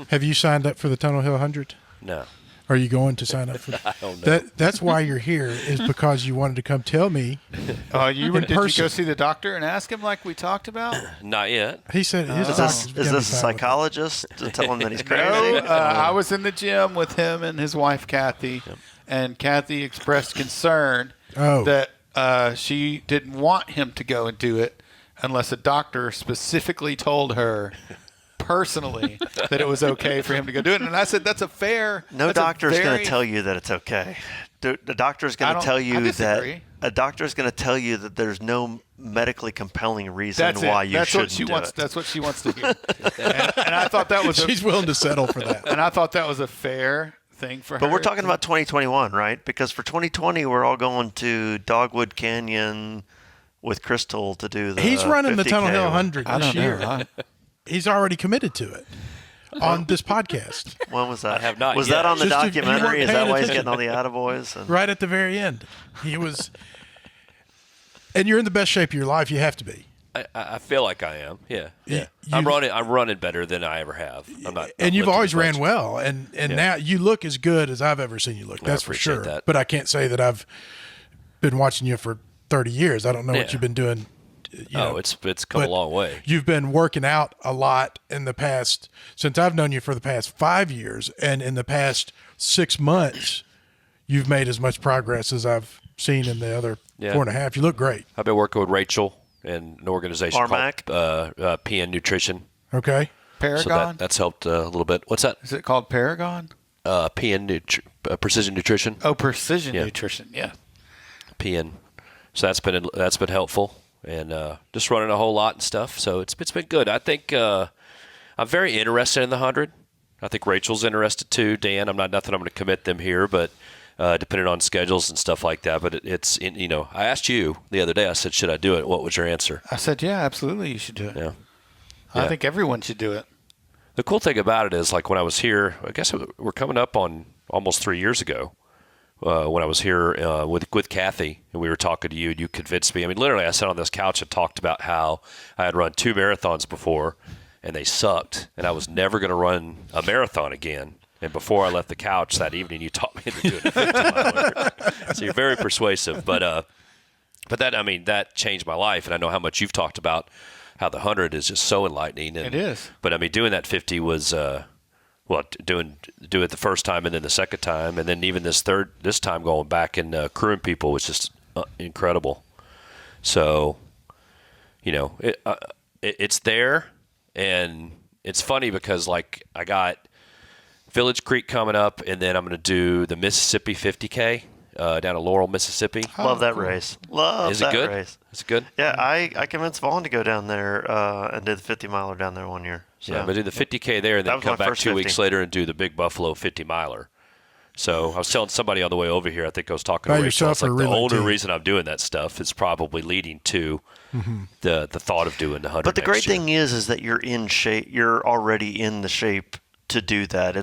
have you signed up for the Tunnel Hill 100? No. Are you going to sign up for I don't know. That's why you're here, is because you wanted to come tell me. Did you go person. see the doctor and ask him like we talked about? Not yet. He said his is doctor's this gonna be a fine with it. psychologist to tell him that he's crazy? No, I was in the gym with him and his wife, Kathy, and Kathy expressed concern that she didn't want him to go and do it unless a doctor specifically told her personally that it was okay for him to go do it. And I said, that's a fair... No doctor is going to tell you that it's okay. The doctor's going to tell you that a doctor's going to tell you that there's no medically compelling reason why you shouldn't do it. That's what she wants to hear. and I thought that was she's willing to settle for that. And I thought that was a fair thing for her. But we're talking about 2021, right? Because for 2020, we're all going to Dogwood Canyon with Crystal to do the. He's running the 50K. Tunnel Hill 100 I this don't year. know. He's already committed to it on this podcast. When was that? I have not Was yet. that on the Just if you documentary? weren't Is that paying why he's attention. getting all the attaboys? And... Right at the very end. He was. And you're in the best shape of your life. You have to be. I feel like I am. Yeah. You- I'm running better than I ever have. I'm not. And you've lifting always as much. ran well, and now you look as good as I've ever seen you look. That's for appreciate sure. that. But I can't say that I've been watching you for 30 years. I don't know what Yeah. you've been doing. It's come a but long way. You've been working out a lot in the past, since I've known you for the past 5 years, and in the past 6 months, you've made as much progress as I've seen in the other 4.5. You look great. I've been working with Rachel and an organization Armac? called PN Nutrition. Okay. Paragon? So that's helped a little bit. What's that? Is it called Paragon? Precision Nutrition. Oh, Precision Yeah. Nutrition. Yeah. PN. So that's been helpful, and just running a whole lot and stuff. So it's been good. I think I'm very interested in the 100. I think Rachel's interested too. Dan, I'm going to commit them here, but depending on schedules and stuff like that. But it's I asked you the other day. I said, should I do it? What was your answer? I said, yeah, absolutely, you should do it. Yeah. I think everyone should do it. The cool thing about it is, like when I was here, I guess we're coming up on almost 3 years ago. When I was here with Kathy, and we were talking to you, and you convinced me. I mean, literally, I sat on this couch and talked about how I had run 2 marathons before, and they sucked, and I was never going to run a marathon again. And before I left the couch that evening, you taught me to do it a 50-miler. So you're very persuasive. But that changed my life, and I know how much you've talked about how the 100 is just so enlightening. And, It is. But I mean, doing that 50 was. Do it the first time and then the second time, and then even this time going back and crewing people was just incredible. So, it's there, and it's funny because like I got Village Creek coming up, and then I'm going to do the Mississippi 50K down to Laurel, Mississippi. Love that race. Love Is it that good? race. Is it good? Yeah, I convinced Vaughn to go down there and did the 50-miler down there one year. So. Yeah, but do the 50K there, and That then was come my back first 2 weeks 50. later and do the Big Buffalo 50-miler. So I was telling somebody on the way over here, I think I was talking By to Rachel, I yourself was like, or the really only team? reason I'm doing that stuff is probably leading to the thought of doing the 100 But the great next year. thing is that you're in shape. You're already in the shape to do that.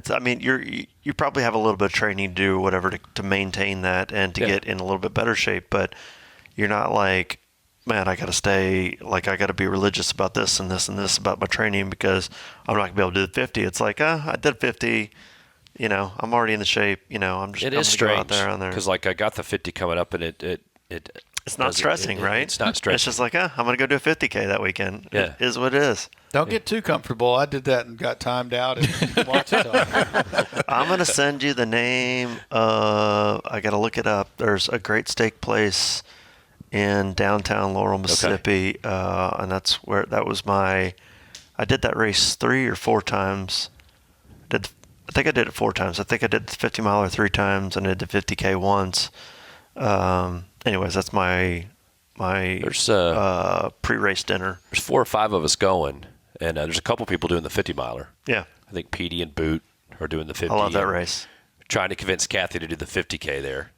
You probably have a little bit of training to do whatever to maintain that and to get in a little bit better shape. But you're not like, man, I got to be religious about this and this and this about my training because I'm not gonna be able to do the 50. It's like, I did 50. I'm already in the shape. I'm just. It I'm is gonna go out strange there on there. because like I got the 50 coming up, and it It's not doesn't- stressing, right? It's not stressing. It's just like, I'm going to go do a 50K that weekend. Yeah. It is what it is. Don't get too comfortable. I did that and got timed out and watched it. I'm going to send you the name of, I got to look it up. There's a great steak place in downtown Laurel, Mississippi. And I did that race 3 or 4 times. I think I did it 4 times. I think I did the 50-miler 3 times and I did the 50K once. Anyways, that's my There's pre-race dinner. there's 4 or 5 of us going, and there's a couple people doing the 50-miler. Yeah, I think Petey and Boot are doing the 50. I love that and race. Trying to convince Kathy to do the 50K there.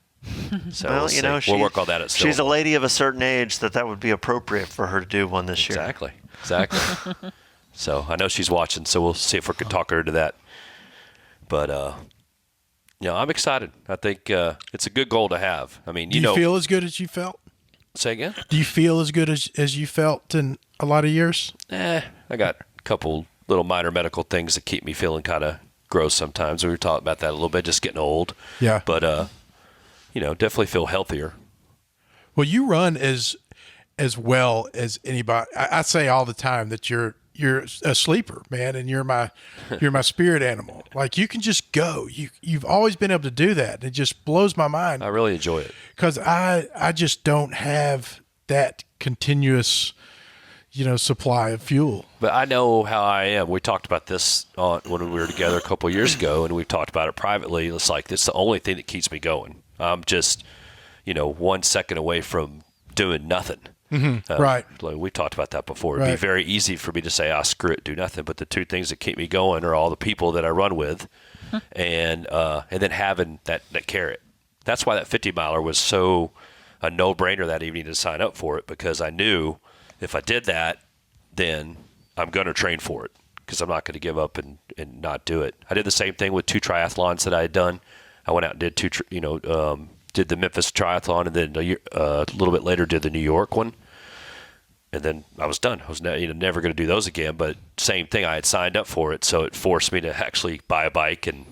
So Well, we'll see. We'll work on that at she's a Stillwell. lady of a certain age that would be appropriate for her to do one this year. Exactly. So I know she's watching, so we'll see if we can talk her into that. But I'm excited. I think it's a good goal to have. I mean, Do you feel as good as you felt? Say again? Do you feel as good as you felt in a lot of years? I got a couple little minor medical things that keep me feeling kind of gross sometimes. We were talking about that a little bit, just getting old. Yeah. But, definitely feel healthier. Well, you run as well as anybody. I say all the time that you're a sleeper, man, and you're my spirit animal. Like you can just go. You've always been able to do that. It just blows my mind. I really enjoy it. Because I just don't have that continuous, supply of fuel. But I know how I am. We talked about this when we were together a couple of years ago, and we've talked about it privately. It's like this is the only thing that keeps me going. I'm just, 1 second away from doing nothing. Right. Like we talked about that before. It'd be Right. very easy for me to say, screw it, do nothing. But the two things that keep me going are all the people that I run with and then having that carrot. That's why that 50 miler was so a no-brainer that evening to sign up for it, because I knew if I did that, then I'm going to train for it, because I'm not going to give up and not do it. I did the same thing with 2 triathlons that I had done. I went out and did did the Memphis triathlon, and then a little bit later did the New York one. And then I was done. I was never going to do those again, but same thing. I had signed up for it, so it forced me to actually buy a bike and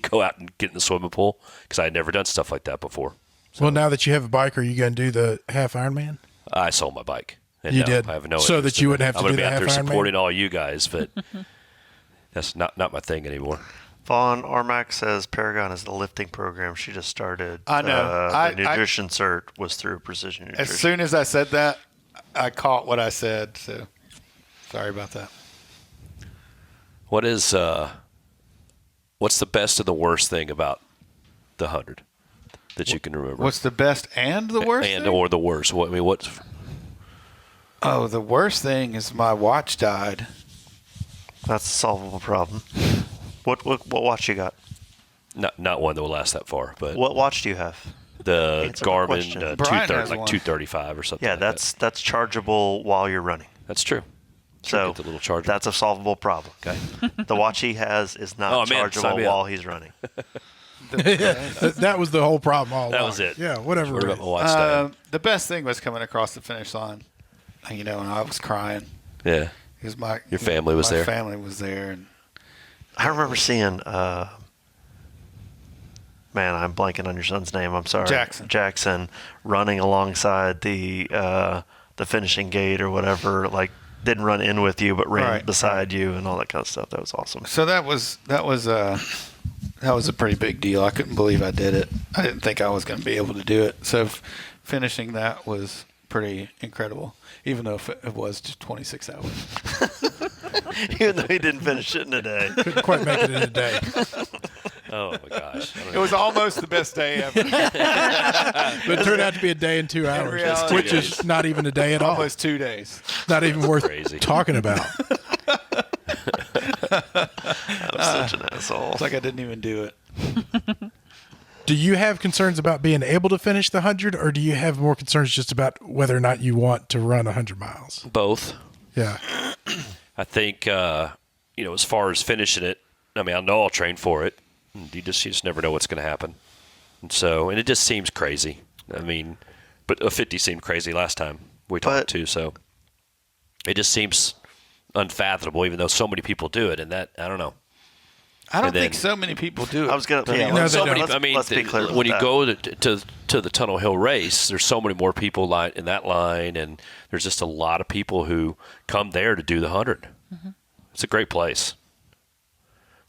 go out and get in the swimming pool, because I had never done stuff like that before. So, Well, now that you have a bike, are you going to do the half Ironman? I sold my bike. And You no, did? I have no So interest that you in wouldn't have to I'm do gonna be the out there half Ironman? supporting all you guys, but that's not my thing anymore. Vaughn Armack says Paragon is the lifting program she just started. I know. The nutrition cert was through Precision Nutrition. As soon as I said that, I caught what I said. So sorry about that. What is what's the best and the worst thing about the 100 that you can remember? What's the best and the worst? and thing? or the worst? What's Oh, the worst thing is my watch died. That's a solvable problem. What watch you got? not one that will last that far, but What watch do you have? the Answer the Garmin question. Brian 230, has like one. 235 or something. Yeah, like that's chargeable while you're running. that's true. So get the little charger. that's a solvable problem. Okay, the watch he has is not Oh, man, chargeable sign me up. while he's running. That was the whole problem all That along. was it. Yeah, whatever. What it about is. my watch time? The best thing was coming across the finish line. And I was crying Yeah. because Your family was there? My family was there, and I remember seeing. Man, I'm blanking on your son's name. I'm sorry. Jackson running alongside the finishing gate or whatever. Like didn't run in with you, but ran Right, beside you and all that kind of stuff. That was awesome. so that was a pretty big deal. I couldn't believe I did it. I didn't think I was going to be able to do it. So finishing that was pretty incredible, even though it was just 26 hours. Even though he didn't finish it in a day. Couldn't quite make it in a day. Oh my gosh. I don't It know. was almost the best day ever. But it turned out to be a day and 2 hours, reality, which is not even a day at all. Almost 2 days. Not even worth Crazy. talking about. I'm such an asshole. It's like I didn't even do it. Do you have concerns about being able to finish the 100, or do you have more concerns just about whether or not you want to run 100 miles? Both. Yeah. I think, as far as finishing it, I mean, I know I'll train for it. You just never know what's going to happen. And it just seems crazy. I mean, but a 50 seemed crazy last time we talked too. So it just seems unfathomable, even though so many people do it. And that, I don't know. I don't And then- think so many people do it. I was gonna. No, let's, they so don't. many, I mean, let's be clear. when you about go to the Tunnel Hill race, there's so many more people in that line, and there's just a lot of people who come there to do the 100. Mm-hmm. It's a great place.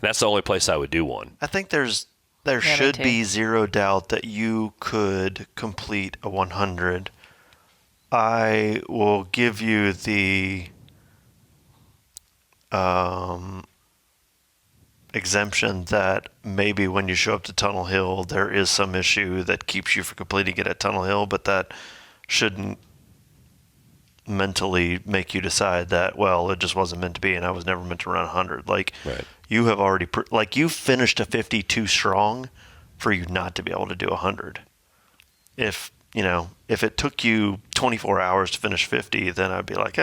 And that's the only place I would do one. I think there me should too. be zero doubt that you could complete a 100. I will give you the exemption that maybe when you show up to Tunnel Hill, there is some issue that keeps you from completing it at Tunnel Hill, but that shouldn't mentally make you decide that, well, it just wasn't meant to be and I was never meant to run 100. Like, Right. you have already, you finished a 52 strong for you not to be able to do 100. If it took you 24 hours to finish 50, then I'd be like,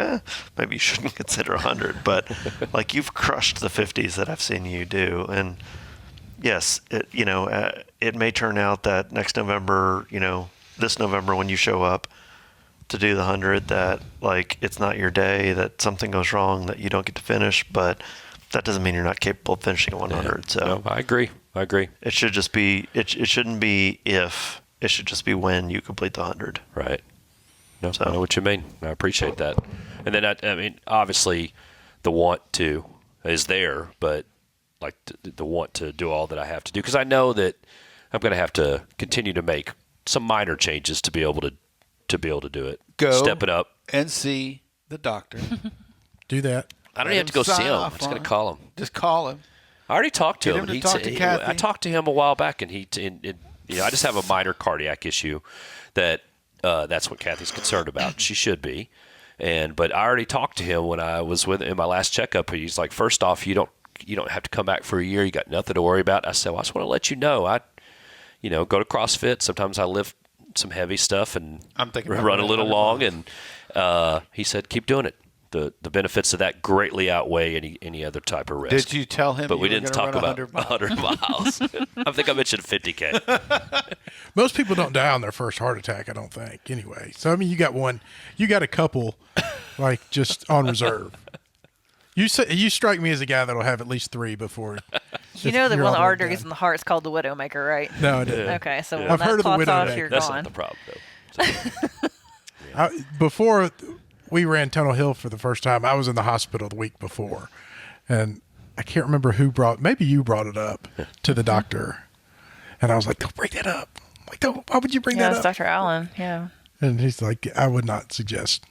maybe you shouldn't consider 100. But like, you've crushed the 50s that I've seen you do. And yes, it may turn out that next November, this November when you show up to do the 100, that like it's not your day, that something goes wrong, that you don't get to finish. But that doesn't mean you're not capable of finishing a 100. Yeah. So No, I agree. it should just be, it shouldn't be if, it should just be when you complete the 100. Right. No, So- I know what you mean. I appreciate that. And then, I mean, obviously, the want to is there, but like the want to do all that I have to do, because I know that I'm going to have to continue to make some minor changes to be able to do it. Go Step it up. and see the doctor. Do that. I don't Let even have to go him see sign him. I'm off just going on to it. call him. Just call him. I already talked to Get him. him and to talk to Kathy. I talked to him a while back, and I just have a minor cardiac issue that's what Kathy's concerned about. She should be. But I already talked to him when I was with him in my last checkup. He's like, first off, you don't have to come back for a year. You got nothing to worry about. I said, well, I just want to let you know. I go to CrossFit. Sometimes I lift some heavy stuff and I'm thinking run a little long. And he said, keep doing it. The benefits of that greatly outweigh any other type of risk. Did you tell him? But we you were didn't gonna talk run about 100 miles. I think I mentioned 50K. Most people don't die on their first heart attack, I don't think, anyway. So, I mean, you got a couple, like, just on reserve. You strike me as a guy that'll have at least 3 before. You know that you're one of the all arteries done. in the heart is called the Widowmaker, right? No, I didn't. Okay, so when I've that heard of the clots off, Widowmaker. you're That's gone. not the problem, though. Before we ran Tunnel Hill for the first time, I was in the hospital the week before, and I can't remember maybe you brought it up to the doctor, and I was like, don't bring that up. I'm like, why would you bring Yeah, that it's up? Dr. Allen. Yeah. And he's like, I would not suggest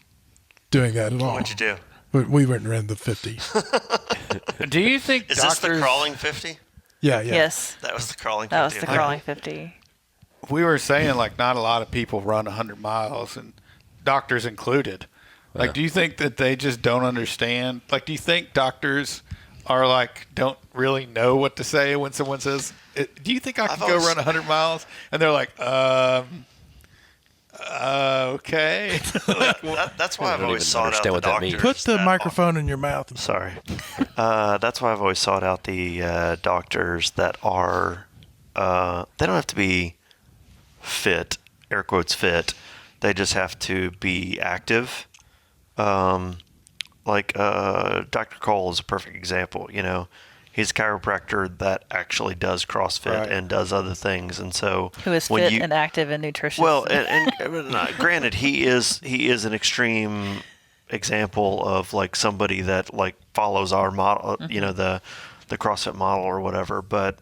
doing that at all. What'd you do? But we went and ran the 50. Do you think Is this the doctors? crawling 50? Yeah. Yes. That was the crawling 50. That was the okay. crawling 50. We were saying like not a lot of people run 100 miles, and doctors included. Like, do you think that they just don't understand? Like, do you think doctors are like don't really know what to say when someone says, "Do you think I can go run 100 miles?" And they're like, okay. That's why I've don't always even sought out understand the what that means. doctors. Put the microphone in your mouth. Sorry. That's why I've always sought out the doctors that are, they don't have to be fit, air quotes fit. They just have to be active. Dr. Cole is a perfect example. He's a chiropractor that actually does CrossFit Right. and does other things. And so Who is when fit and active and nutritious. well, and granted, he is an extreme example of like somebody that like follows our model, the CrossFit model or whatever. But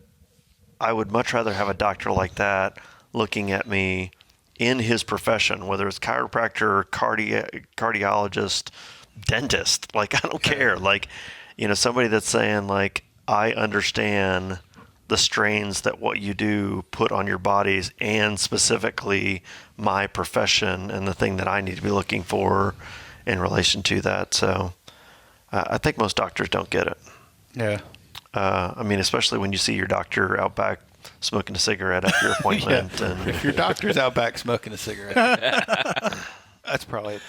I would much rather have a doctor like that looking at me in his profession, whether it's chiropractor, cardiologist, dentist. Like, I don't care. Like, somebody that's saying like, I understand the strains that what you do put on your bodies, and specifically my profession and the thing that I need to be looking for in relation to that. So I think most doctors don't get it. Yeah. Especially when you see your doctor out back smoking a cigarette after your appointment. And If your doctor's out back smoking a cigarette, that's probably.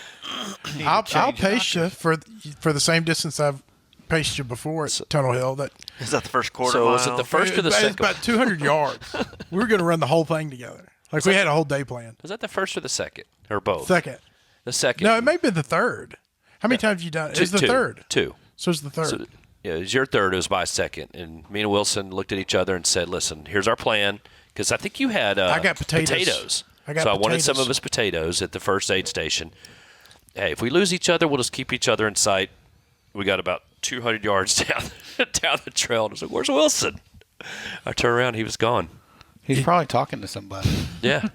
I'll pace you for the same distance I've paced you before at Tunnel Hill. is that the first quarter So mile? was it the first or the It's second? about 200 yards. We were going to run the whole thing together. Like, we had a whole day planned. Was that the first or the second? Or both? Second. The second. No, it may have been the third. How many times have you done it? It's the third. Two. So it's the third. So, yeah, it was your third. It was my second. And me and Wilson looked at each other and said, listen, here's our plan. Because I think you had I got potatoes. I wanted some of his potatoes at the first aid station. Hey, if we lose each other, we'll just keep each other in sight. We got about 200 yards down the trail. And I was like, where's Wilson? I turned around. He was gone. He's probably talking to somebody. Yeah.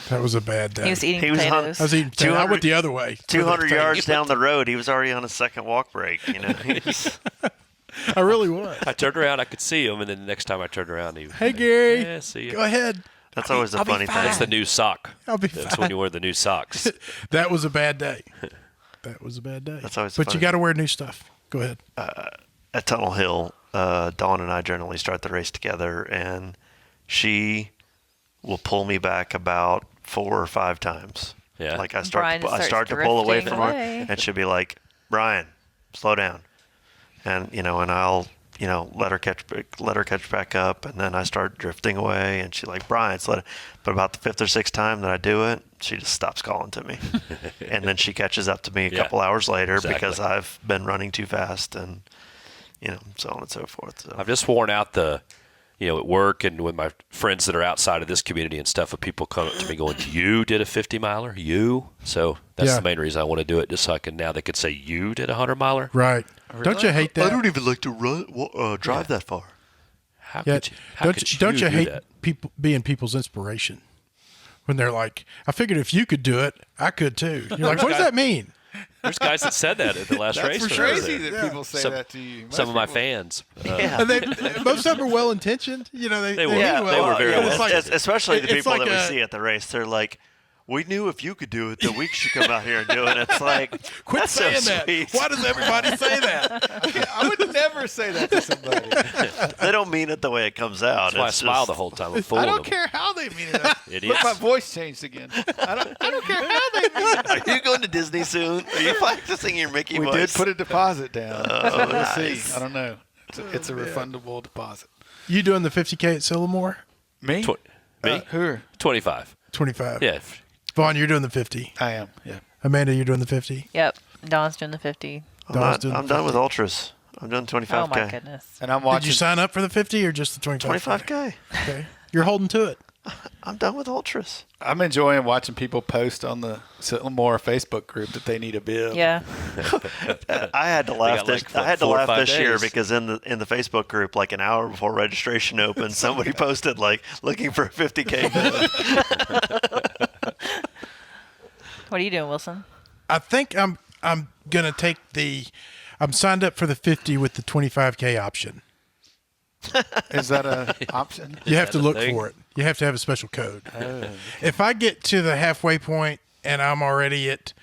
That was a bad day. he was eating He was potatoes. I was eating potatoes. I went the other way. 200 yards down the road, he was already on his second walk break. I really was. I turned around. I could see him. And then the next time I turned around, he was Hey, Gary. Yeah, see ya. Go ahead. That's always the I'll be funny fine. thing. That's the new sock. I'll be That's fine. when you wear the new socks. That was a bad day. That was a bad day. That's always But funny. you got to wear new stuff. Go ahead. At Tunnel Hill, Dawn and I generally start the race together, and she will pull me back about 4 or 5 times. Yeah. Like I Brian start to starts pull away drifting from away. her, and she'll be like, "Brian, slow down," and and I'll let her catch back up, and then I start drifting away, and she's like, "Brian, slow down." But about the 5th or 6th time that I do it, she just stops calling to me, and then she catches up to me a Yeah. couple hours later Exactly. because I've been running too fast, and so on and so forth. So. I've just worn out at work and with my friends that are outside of this community and stuff, of people come up to me going, "You did a 50 miler? You?" So that's Yeah. the main reason I want to do it, just so they could say, "You did a 100 miler?" Right. Don't you hate that? I don't even like to drive that far. How Yeah. could you? How could Don't you do hate that? people being people's inspiration? When they're like, I figured if you could do it, I could too. You're like, what does that mean? There's guys that said that at the last race. That's when I was crazy there. that people say Some- that to you. Some of my Most fans. Yeah. And most of them are well intentioned. You know, they were. mean Yeah, well. they were very But well it's like, especially the it's people like that we see at the race. They're like, we knew if you could do it, that we should come out here and do it. It's like, quit that's saying so that. sweet. Why does everybody say that? I would never say that to somebody. They don't mean it the way it comes out. That's why I It's smile just- the whole time. I'm I fooling don't them. care how they mean it. Idiots. Look, my voice changed again. I don't care how they mean it. Are you going to Disney soon? Are you practicing your Mickey We voice? did put a deposit down. So we'll see. nice. I don't know. It's a refundable deposit. You doing the 50K at Sillamore? Me? Me? Who are? 25. 25. Yeah. Vaughn, you're doing the 50. I am. Yeah. Amanda, you're doing the 50. Yep. Don's doing the 50. I'm done with ultras. I'm doing 25K. Oh my goodness. And I'm Did watching. you sign up for the 50 or just the 25? 25K. Okay. You're holding to it. I'm done with ultras. I'm enjoying watching people post on the Sillamore Facebook group that they need a bib. Yeah. I had to laugh got this. like, I had to 4 or laugh 5 this year days. because in the Facebook group, like an hour before registration opened, somebody posted like looking for a 50K bid. What are you doing, Wilson? I think I'm gonna take I'm signed up for the 50 with the 25K option. Is that an option? You have to that a look thing? for it. You have to have a special code. If I get to the halfway point and I'm already at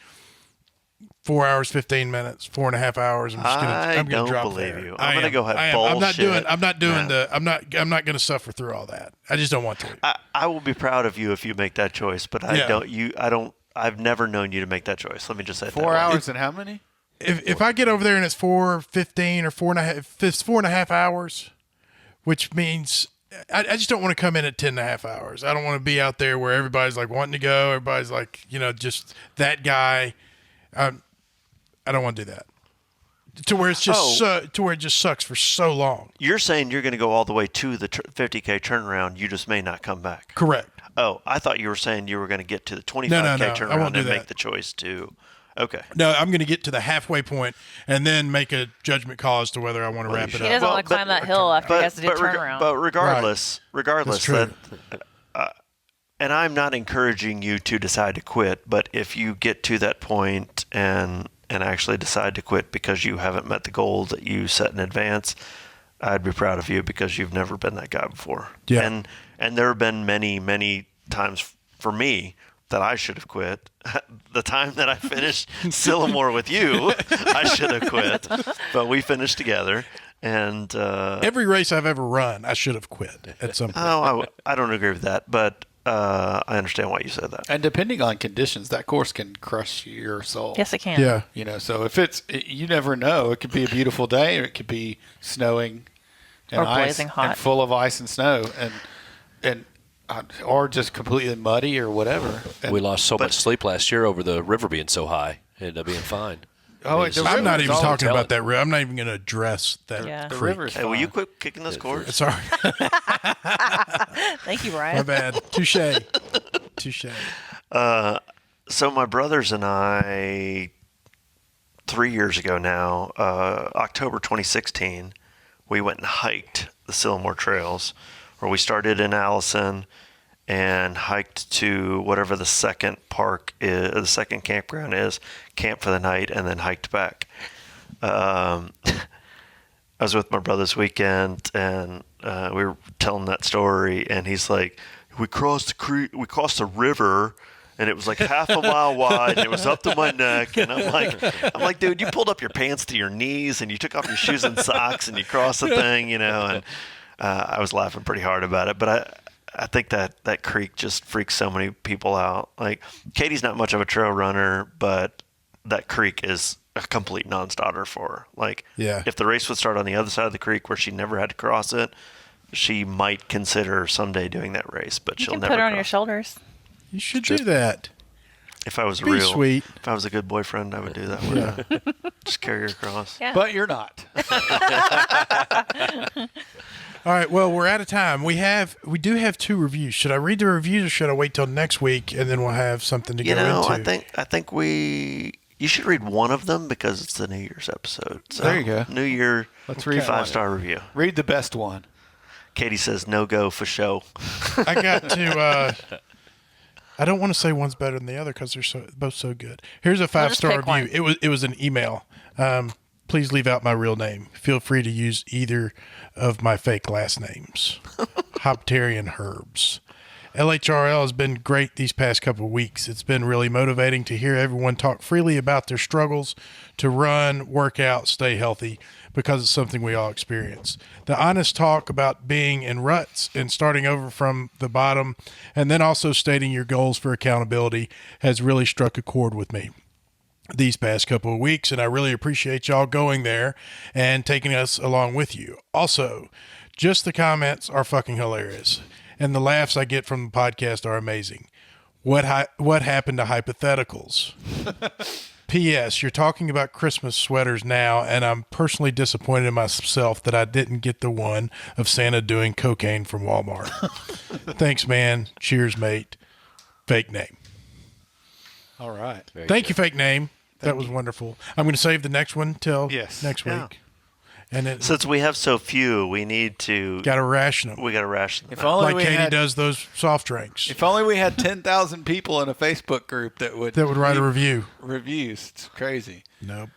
4 hours 15 minutes, 4.5 hours, I'm I gonna don't drop believe there. you. I I'm gonna am. go have I am. I'm not doing. bullshit. I'm not doing No. I'm not gonna suffer through all that. I just don't want to. I will be proud of you if you make that choice, but I Yeah. don't. I've never known you to make that choice. Let me just say it that 4 way. hours and how many? If I get over there and it's 4:15 or 4.5, if it's 4.5 hours, which means I just don't want to come in at 10.5 hours. I don't want to be out there where everybody's like wanting to go. Everybody's like, just that guy. I don't want to do that. To where it's just to where it just sucks for so long. You're saying you're going to go all the way to the 50K turnaround. You just may not come back. Correct. Oh, I thought you were saying you were going to get to the 25K No, I won't turnaround do and that. make the choice to. Okay. No, I'm going to get to the halfway point and then make a judgment call as to whether I want to wrap it He up. doesn't want to climb that hill after he has to do turnaround. But regardless, That's true. and I'm not encouraging you to decide to quit, but if you get to that point and actually decide to quit because you haven't met the goal that you set in advance, I'd be proud of you because you've never been that guy before. Yeah. And there have been many times for me that I should have quit. The time that I finished Sillamore with you, I should have quit, but we finished together. And Every race I've ever run, I should have quit at some point. I don't agree with that, but I understand why you said that. And depending on conditions, that course can crush your soul. Yes, it can. Yeah. So if you never know. It could be a beautiful day, or it could be snowing and Or ice blazing hot. and full of ice and snow, and or just completely muddy or whatever. And, We lost so much sleep last year over the river being so high. It ended up being fine. Oh, it's the I'm not river's even all- talking tell about it. that. I'm not even going to address that. Yeah. The creek. river's Hey, will you fine. quit kicking this course? Sorry, Thank you, my Ryan. bad. Touche. So my brothers and I, 3 years ago now, October 2016, we went and hiked the Sillamore Trails, where we started in Allison and hiked to whatever the second park is, the second campground is, camped for the night, and then hiked back. I was with my brother this weekend, and we were telling that story, and he's like, we crossed the creek, we crossed the river, and it was like half a mile wide, and it was up to my neck, and I'm like, dude, you pulled up your pants to your knees, and you took off your shoes and socks, and you crossed the thing, and I was laughing pretty hard about it, but I think that creek just freaks so many people out. Like, Katie's not much of a trail runner, but that creek is a complete non-starter for her. Like, Yeah. if the race would start on the other side of the creek where she never had to cross it, she might consider someday doing that race, but You she'll can never put her on your cross. shoulders. You should do that. If I was Be real, sweet. if I was a good boyfriend, I would do that. Wouldn't I? Just carry her across. Yeah. But you're not. All right. Well, we're out of time. We do have 2 reviews. Should I read the reviews or should I wait till next week and then we'll have something to You go know, into? I think you should read one of them because it's the New Year's episode. So There you go. New Year. Let's read 5-star review. Read the best one. Katie says no go for show. I got to I don't want to say one's better than the other because they're both so good. Here's a just 5-star pick one. review. It was an email. Please leave out my real name. Feel free to use either of my fake last names. Hoptarian Herbs. LHRL has been great these past couple of weeks. It's been really motivating to hear everyone talk freely about their struggles to run, work out, stay healthy, because it's something we all experience. The honest talk about being in ruts and starting over from the bottom, and then also stating your goals for accountability, has really struck a chord with me these past couple of weeks, and I really appreciate y'all going there and taking us along with you. Also, just the comments are fucking hilarious, and the laughs I get from the podcast are amazing. What happened to hypotheticals? P.S. You're talking about Christmas sweaters now, and I'm personally disappointed in myself that I didn't get the one of Santa doing cocaine from Walmart. Thanks, man. Cheers, mate. Fake name. All right. Thank you, fake name. That was wonderful. I'm going to save the next one till next Yeah. week. And then Since we have so few, we need to. got to ration them. We got to ration them. If out. only Like we Katie had, does those soft drinks. If only we had 10,000 people in a Facebook group that would Write a review. reviews. It's crazy. Nope.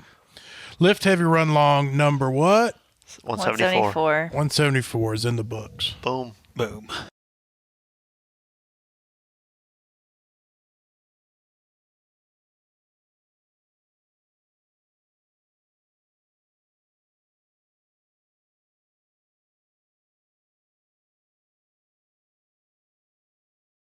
Lift Heavy Run Long number what? 174. 174. 174 is in the books. Boom. Boom.